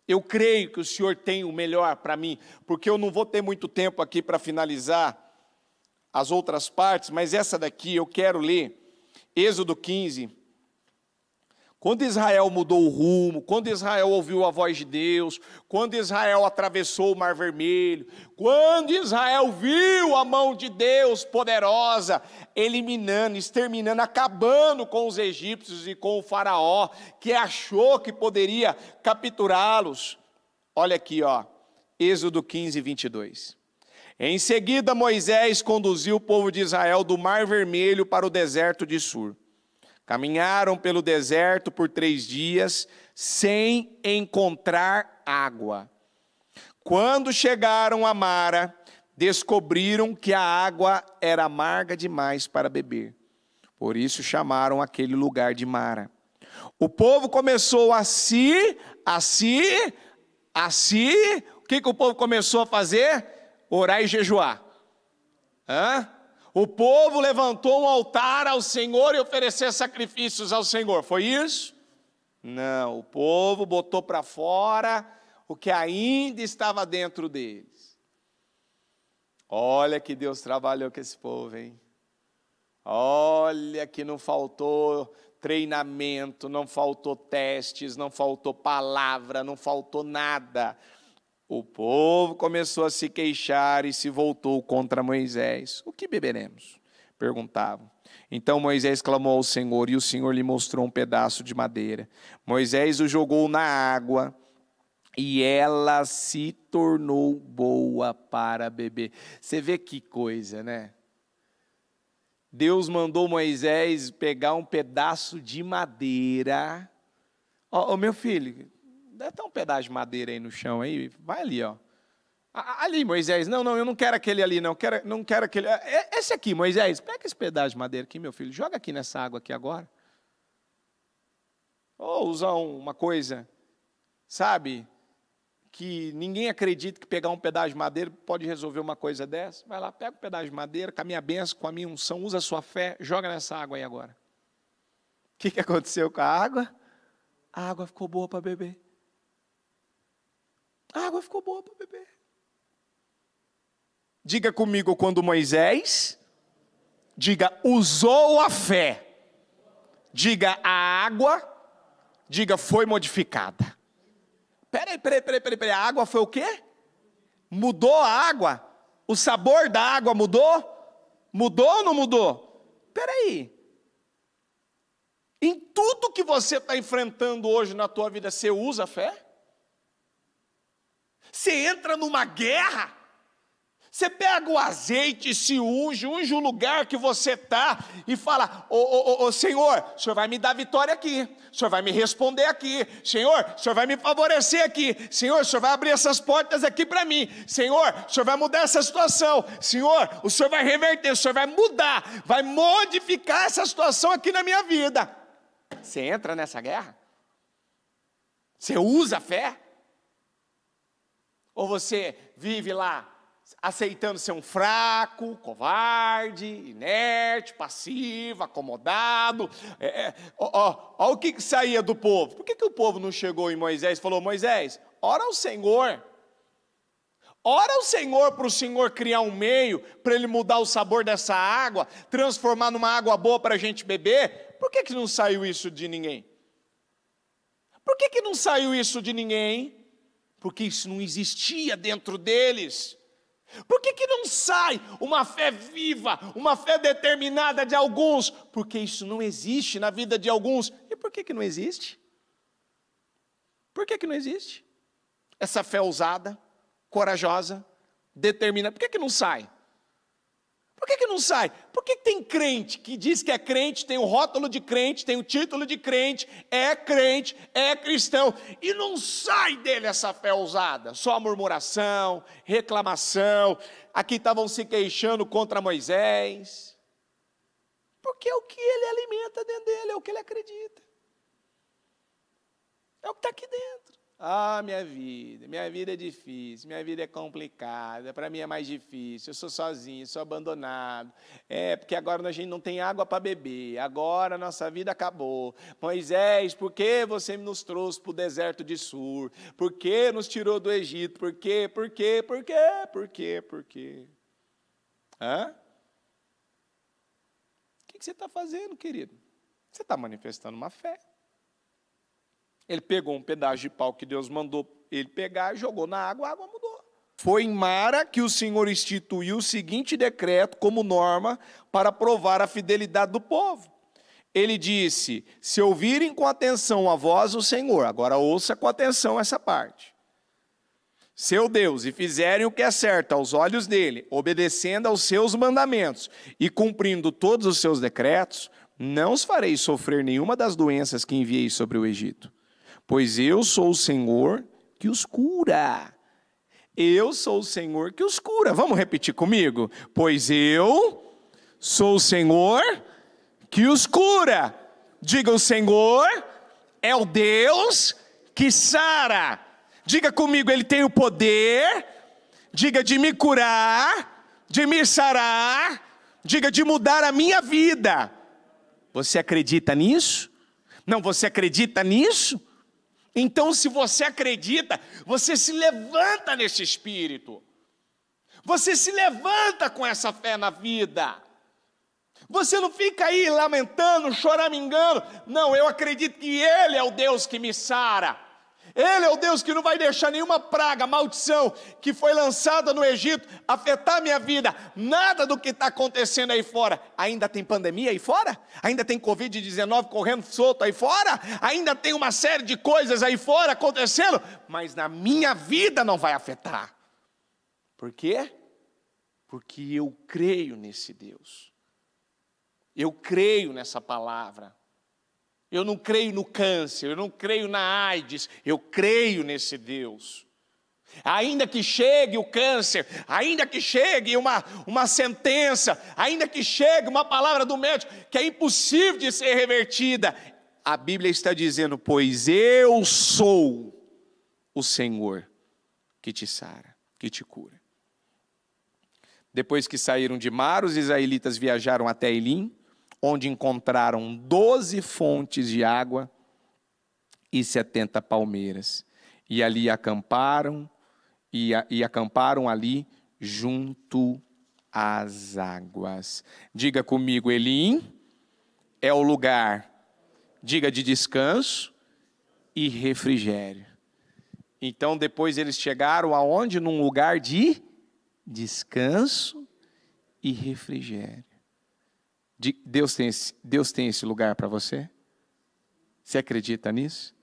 Eu creio que o Senhor tem o melhor para mim, porque eu não vou ter muito tempo aqui para finalizar as outras partes, mas essa daqui eu quero ler, Êxodo 15. Quando Israel mudou o rumo, quando Israel ouviu a voz de Deus, quando Israel atravessou o Mar Vermelho, quando Israel viu a mão de Deus poderosa, eliminando, exterminando, acabando com os egípcios e com o faraó, que achou que poderia capturá-los. Olha aqui, ó, Êxodo 15, 22. Em seguida Moisés conduziu o povo de Israel do Mar Vermelho para o deserto de Sur. Caminharam pelo deserto por 3 dias, sem encontrar água. Quando chegaram a Mara, descobriram que a água era amarga demais para beber. Por isso chamaram aquele lugar de Mara. O povo começou o que o povo começou a fazer? Orar e jejuar. O povo levantou um altar ao Senhor e ofereceu sacrifícios ao Senhor. Foi isso? Não, o povo botou para fora o que ainda estava dentro deles. Olha que Deus trabalhou com esse povo, hein? Olha que não faltou treinamento, não faltou testes, não faltou palavra, não faltou nada. O povo começou a se queixar e se voltou contra Moisés. O que beberemos? Perguntavam. Então Moisés clamou ao Senhor e o Senhor lhe mostrou um pedaço de madeira. Moisés o jogou na água e ela se tornou boa para beber. Você vê que coisa, né? Deus mandou Moisés pegar um pedaço de madeira. Ó, meu filho, dá até um pedaço de madeira aí no chão, aí, vai ali, ó. Ali, Moisés, não, eu não quero aquele ali, não quero aquele. Esse aqui, Moisés, pega esse pedaço de madeira aqui, meu filho, joga aqui nessa água aqui agora. Ou usar uma coisa, sabe, que ninguém acredita que pegar um pedaço de madeira pode resolver uma coisa dessa. Vai lá, pega um pedaço de madeira, com a minha bênção, com a minha unção, usa a sua fé, joga nessa água aí agora. O que aconteceu com a água? A água ficou boa para beber. A água ficou boa para beber. Diga comigo, quando Moisés, diga, usou a fé. Diga, a água, diga, foi modificada. Peraí, a água foi o quê? Mudou a água? O sabor da água mudou? Mudou ou não mudou? Peraí. Em tudo que você está enfrentando hoje na tua vida, você usa a fé? Você entra numa guerra, você pega o azeite e se unge o lugar que você está e fala, Senhor, o Senhor vai me dar vitória aqui, o Senhor vai me responder aqui, Senhor, o Senhor vai me favorecer aqui, Senhor, o Senhor vai abrir essas portas aqui para mim, Senhor, o Senhor vai mudar essa situação, Senhor, o Senhor vai reverter, o Senhor vai mudar, vai modificar essa situação aqui na minha vida. Você entra nessa guerra? Você usa a fé? Ou você vive lá aceitando ser um fraco, covarde, inerte, passivo, acomodado? Olha o que saía do povo. Por que o povo não chegou em Moisés e falou, Moisés, ora ao Senhor. Ora ao Senhor para o Senhor criar um meio, para Ele mudar o sabor dessa água, transformar numa água boa para a gente beber. Por que não saiu isso de ninguém? Por que não saiu isso de ninguém? Porque isso não existia dentro deles. Por que não sai uma fé viva, uma fé determinada de alguns? Porque isso não existe na vida de alguns. E por que não existe? Por que não existe? Essa fé ousada, corajosa, determinada, por que não sai? Por que não sai? Por que tem crente que diz que é crente, tem o rótulo de crente, tem o título de crente, é cristão, e não sai dele essa fé ousada? Só murmuração, reclamação, aqui estavam se queixando contra Moisés, porque é o que ele alimenta dentro dele, é o que ele acredita, é o que está aqui dentro. Ah, minha vida é difícil, minha vida é complicada, para mim é mais difícil, eu sou sozinho, sou abandonado, porque agora a gente não tem água para beber, agora a nossa vida acabou. Moisés, por que você nos trouxe para o deserto de Sur? Por que nos tirou do Egito? Por quê? Hã? O que você está fazendo, querido? Você está manifestando uma fé. Ele pegou um pedaço de pau que Deus mandou ele pegar, jogou na água, a água mudou. Foi em Mara que o Senhor instituiu o seguinte decreto como norma para provar a fidelidade do povo. Ele disse: se ouvirem com atenção a voz do Senhor, agora ouça com atenção essa parte, seu Deus, e fizerem o que é certo aos olhos dele, obedecendo aos seus mandamentos e cumprindo todos os seus decretos, não os farei sofrer nenhuma das doenças que enviei sobre o Egito. Pois eu sou o Senhor que os cura. Eu sou o Senhor que os cura. Vamos repetir comigo? Pois eu sou o Senhor que os cura. Diga: o Senhor é o Deus que sara. Diga comigo: Ele tem o poder, diga, de me curar, de me sarar, diga, de mudar a minha vida. Você acredita nisso? Não, você acredita nisso? Então, se você acredita, você se levanta nesse espírito. Você se levanta com essa fé na vida. Você não fica aí lamentando, choramingando. Não, eu acredito que Ele é o Deus que me sara. Ele é o Deus que não vai deixar nenhuma praga, maldição que foi lançada no Egito afetar a minha vida. Nada do que está acontecendo aí fora. Ainda tem pandemia aí fora? Ainda tem Covid-19 correndo solto aí fora? Ainda tem uma série de coisas aí fora acontecendo? Mas na minha vida não vai afetar. Por quê? Porque eu creio nesse Deus. Eu creio nessa palavra. Eu não creio no câncer, eu não creio na AIDS, eu creio nesse Deus. Ainda que chegue o câncer, ainda que chegue uma sentença, ainda que chegue uma palavra do médico que é impossível de ser revertida, a Bíblia está dizendo: pois eu sou o Senhor que te sara, que te cura. Depois que saíram de Mara, os israelitas viajaram até Elim, onde encontraram 12 fontes de água e 70 palmeiras. E ali acamparam, e acamparam ali junto às águas. Diga comigo: Elim é o lugar, diga, de descanso e refrigério. Então depois eles chegaram aonde? Num lugar de descanso e refrigério. Deus tem esse lugar para você? Você acredita nisso?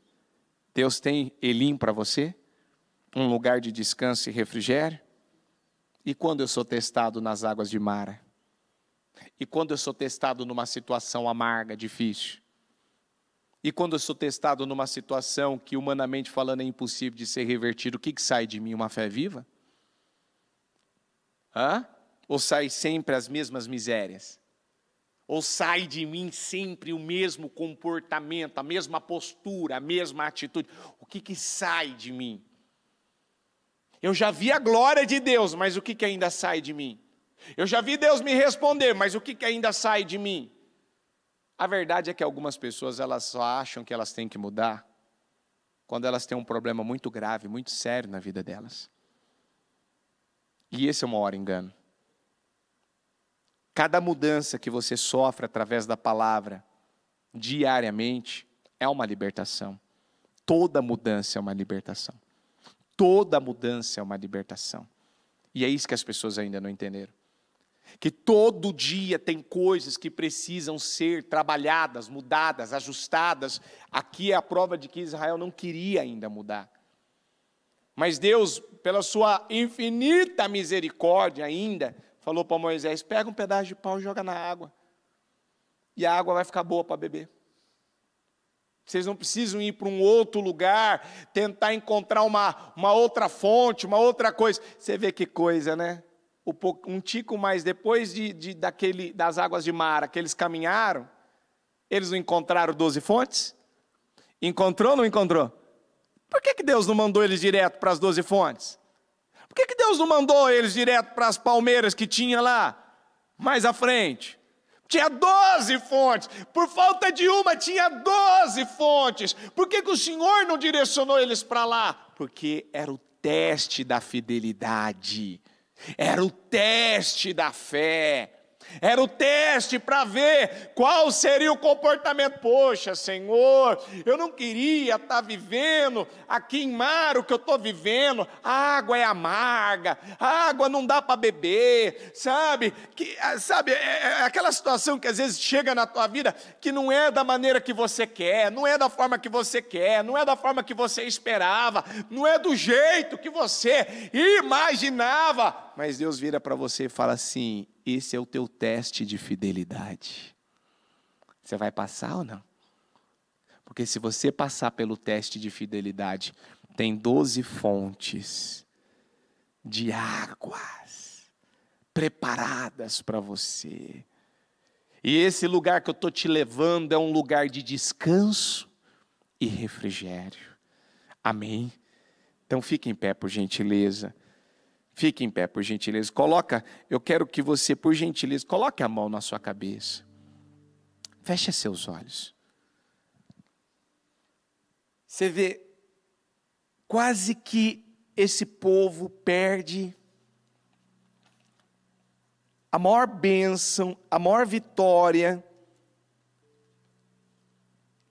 Deus tem Elim para você? Um lugar de descanso e refrigério? E quando eu sou testado nas águas de Mara? E quando eu sou testado numa situação amarga, difícil? E quando eu sou testado numa situação que, humanamente falando, é impossível de ser revertido, o que sai de mim? Uma fé viva? Ou sai sempre as mesmas misérias? Ou sai de mim sempre o mesmo comportamento, a mesma postura, a mesma atitude? O que sai de mim? Eu já vi a glória de Deus, mas o que ainda sai de mim? Eu já vi Deus me responder, mas o que ainda sai de mim? A verdade é que algumas pessoas, elas só acham que elas têm que mudar quando elas têm um problema muito grave, muito sério na vida delas. E esse é o maior engano. Cada mudança que você sofre através da palavra, diariamente, é uma libertação. Toda mudança é uma libertação. Toda mudança é uma libertação. E é isso que as pessoas ainda não entenderam. Que todo dia tem coisas que precisam ser trabalhadas, mudadas, ajustadas. Aqui é a prova de que Israel não queria ainda mudar. Mas Deus, pela sua infinita misericórdia ainda, falou para Moisés: pega um pedaço de pau e joga na água. E a água vai ficar boa para beber. Vocês não precisam ir para um outro lugar, tentar encontrar uma outra fonte, uma outra coisa. Você vê que coisa, né? Um tico mais depois das águas de Mara que eles caminharam, eles não encontraram 12 fontes? Encontrou ou não encontrou? Por que Deus não mandou eles direto para as 12 fontes? Por que Deus não mandou eles direto para as palmeiras que tinha lá, mais à frente? Tinha 12 fontes, por falta de uma tinha 12 fontes. Por que o Senhor não direcionou eles para lá? Porque era o teste da fidelidade. Era o teste da fé, era o teste para ver qual seria o comportamento. Poxa, Senhor, eu não queria estar vivendo aqui em Mara o que eu estou vivendo. A água é amarga, a água não dá para beber, sabe? É aquela situação que às vezes chega na tua vida que não é da maneira que você quer, não é da forma que você quer, não é da forma que você esperava, não é do jeito que você imaginava. Mas Deus vira para você e fala assim: esse é o teu teste de fidelidade. Você vai passar ou não? Porque se você passar pelo teste de fidelidade, tem 12 fontes de águas preparadas para você. E esse lugar que eu estou te levando é um lugar de descanso e refrigério. Amém? Então fique em pé, por gentileza. Fique em pé, por gentileza. Eu quero que você, por gentileza, coloque a mão na sua cabeça. Feche seus olhos. Você vê, quase que esse povo perde a maior bênção, a maior vitória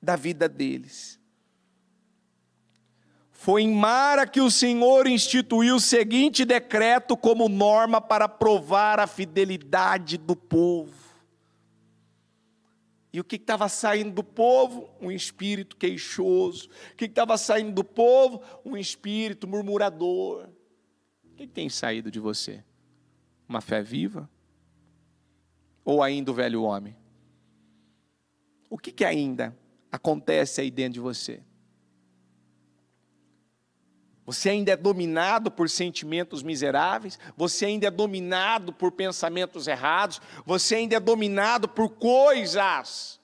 da vida deles. Foi em Mara que o Senhor instituiu o seguinte decreto como norma para provar a fidelidade do povo. E o que estava saindo do povo? Um espírito queixoso. O que estava saindo do povo? Um espírito murmurador. O que tem saído de você? Uma fé viva? Ou ainda o velho homem? O que ainda acontece aí dentro de você? Você ainda é dominado por sentimentos miseráveis? Você ainda é dominado por pensamentos errados? Você ainda é dominado por coisas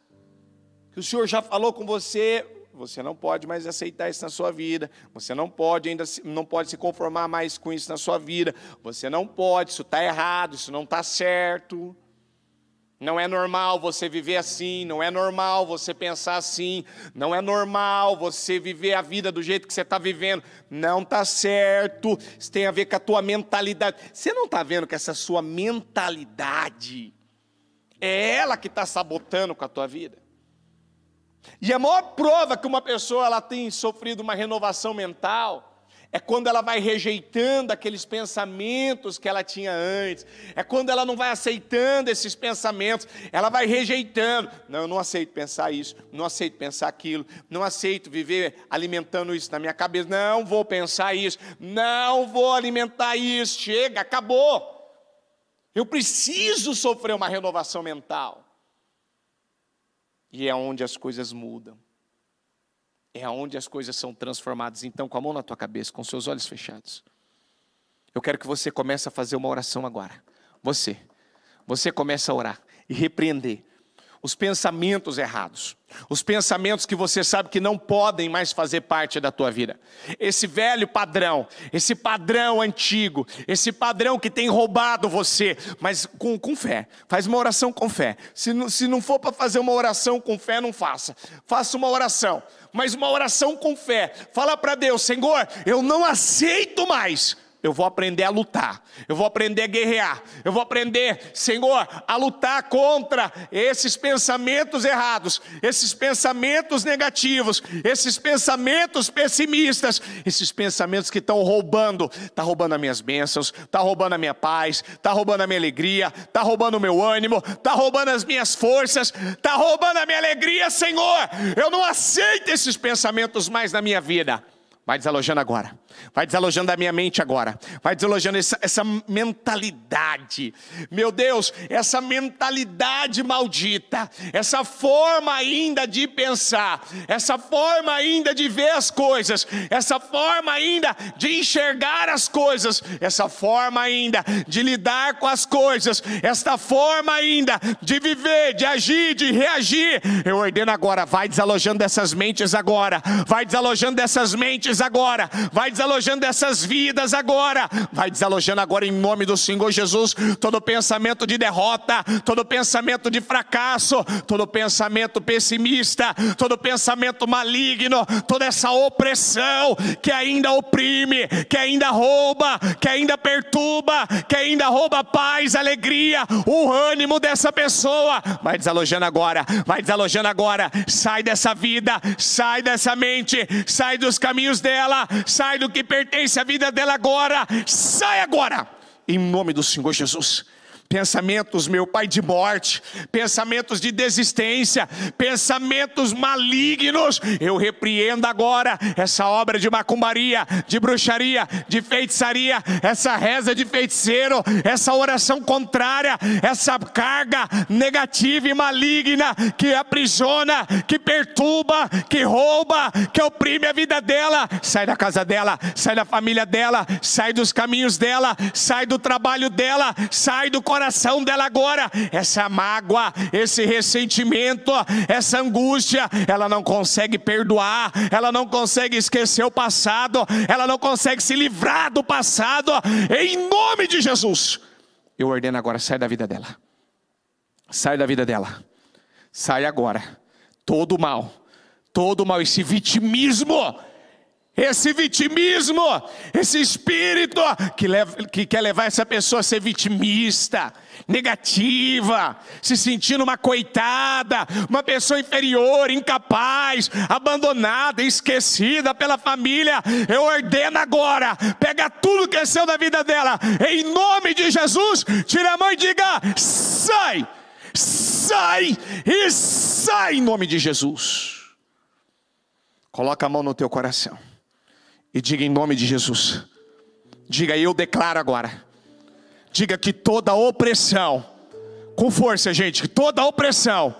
que o Senhor já falou com você? Você não pode mais aceitar isso na sua vida. Você não pode se conformar mais com isso na sua vida. Você não pode, isso está errado, isso não está certo. Não é normal você viver assim, não é normal você pensar assim, não é normal você viver a vida do jeito que você está vivendo, não está certo, isso tem a ver com a tua mentalidade. Você não está vendo que essa sua mentalidade é ela que está sabotando com a tua vida? E a maior prova que uma pessoa ela tem sofrido uma renovação mental é quando ela vai rejeitando aqueles pensamentos que ela tinha antes. É quando ela não vai aceitando esses pensamentos. Ela vai rejeitando. Não, eu não aceito pensar isso. Não aceito pensar aquilo. Não aceito viver alimentando isso na minha cabeça. Não vou pensar isso. Não vou alimentar isso. Chega, acabou. Eu preciso sofrer uma renovação mental. E é onde as coisas mudam. É onde as coisas são transformadas. Então, com a mão na tua cabeça, com seus olhos fechados, eu quero que você comece a fazer uma oração agora. Você começa a orar e repreender os pensamentos errados, os pensamentos que você sabe que não podem mais fazer parte da tua vida. Esse velho padrão, esse padrão antigo, esse padrão que tem roubado você, mas com fé. Faz uma oração com fé. Se não for para fazer uma oração com fé, não faça. Faça uma oração, mas uma oração com fé. Fala para Deus: Senhor, eu não aceito mais. eu vou aprender a lutar, eu vou aprender a guerrear, eu vou aprender, Senhor, a lutar contra esses pensamentos errados, esses pensamentos negativos, esses pensamentos pessimistas, esses pensamentos que estão roubando, as minhas bênçãos, está roubando a minha paz, está roubando a minha alegria, está roubando o meu ânimo, está roubando as minhas forças, está roubando a minha alegria, Senhor. Eu não aceito esses pensamentos mais na minha vida. Vai desalojando agora, vai desalojando a minha mente agora, vai desalojando essa mentalidade, meu Deus, essa mentalidade maldita, essa forma ainda de pensar, essa forma ainda de ver as coisas, essa forma ainda de enxergar as coisas, essa forma ainda de lidar com as coisas, esta forma ainda de viver, de agir, de reagir. Eu ordeno agora, vai desalojando dessas mentes agora, vai desalojando dessas mentes agora, vai desalojando dessas vidas agora, vai desalojando agora em nome do Senhor Jesus, todo pensamento de derrota, todo pensamento de fracasso, todo pensamento pessimista, todo pensamento maligno, toda essa opressão que ainda oprime, que ainda rouba, que ainda perturba, que ainda rouba a paz, a alegria, o ânimo dessa pessoa, vai desalojando agora, vai desalojando agora, sai dessa vida, sai dessa mente, sai dos caminhos dela, sai do que pertence à vida dela agora, sai agora, em nome do Senhor Jesus. Pensamentos, meu Pai, de morte, pensamentos de desistência, pensamentos malignos, eu repreendo agora essa obra de macumbaria, de bruxaria, de feitiçaria, essa reza de feiticeiro, essa oração contrária, essa carga negativa e maligna que aprisiona, que perturba, que rouba, que oprime a vida dela. Sai da casa dela, sai da família dela, sai dos caminhos dela, sai do trabalho dela, sai do coração dela agora. Essa mágoa, esse ressentimento, essa angústia, ela não consegue perdoar, ela não consegue esquecer o passado, ela não consegue se livrar do passado. Em nome de Jesus, eu ordeno agora, sai da vida dela, sai da vida dela, sai agora, todo o mal, esse vitimismo, esse espírito que quer levar essa pessoa a ser vitimista, negativa, se sentindo uma coitada, uma pessoa inferior, incapaz, abandonada, esquecida pela família. Eu ordeno agora, pega tudo que é seu da vida dela, em nome de Jesus, tira a mão e diga: sai, sai e sai em nome de Jesus. Coloca a mão no teu coração e diga em nome de Jesus. Diga: eu declaro agora. Diga que toda opressão, com força, gente, toda opressão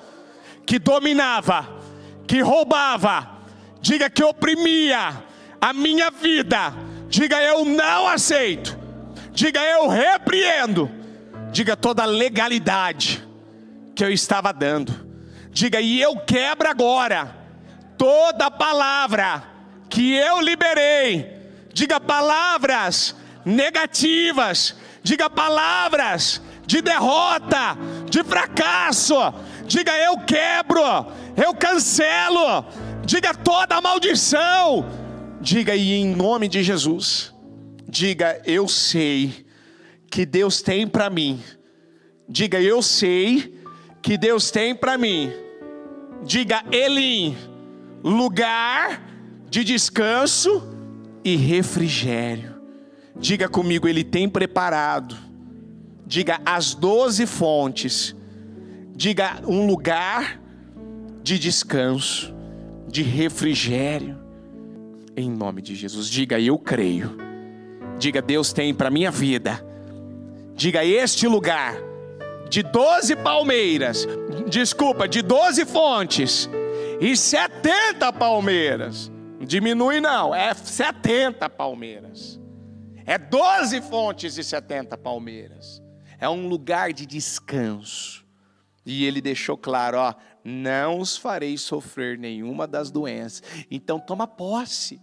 que dominava, que roubava, diga que oprimia a minha vida, diga: eu não aceito, diga: eu repreendo, diga toda legalidade que eu estava dando, diga: e eu quebro agora toda palavra que eu liberei, diga palavras negativas, diga palavras de derrota, de fracasso, diga: eu quebro, eu cancelo, diga toda maldição, diga: e em nome de Jesus, diga: eu sei que Deus tem para mim, diga: eu sei que Deus tem para mim, diga: Elim, lugar de descanso e refrigério. Diga comigo: Ele tem preparado, diga, as 12 fontes, diga, um lugar de descanso, de refrigério, em nome de Jesus. Diga: eu creio, diga: Deus tem para minha vida, diga: este lugar de 12 palmeiras, de 12 fontes e 70 palmeiras, diminui não, é 70 palmeiras, é 12 fontes e 70 palmeiras, é um lugar de descanso. E ele deixou claro, ó: não os farei sofrer nenhuma das doenças. Então toma posse.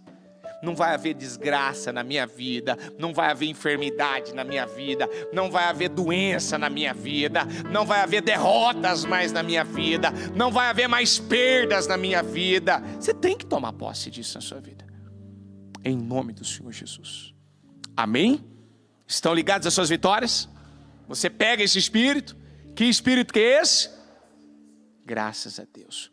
Não vai haver desgraça na minha vida, não vai haver enfermidade na minha vida, não vai haver doença na minha vida, não vai haver derrotas mais na minha vida, não vai haver mais perdas na minha vida. Você tem que tomar posse disso na sua vida, em nome do Senhor Jesus. Amém? Estão ligados às suas vitórias? Você pega esse espírito. Que espírito que é esse? Graças a Deus.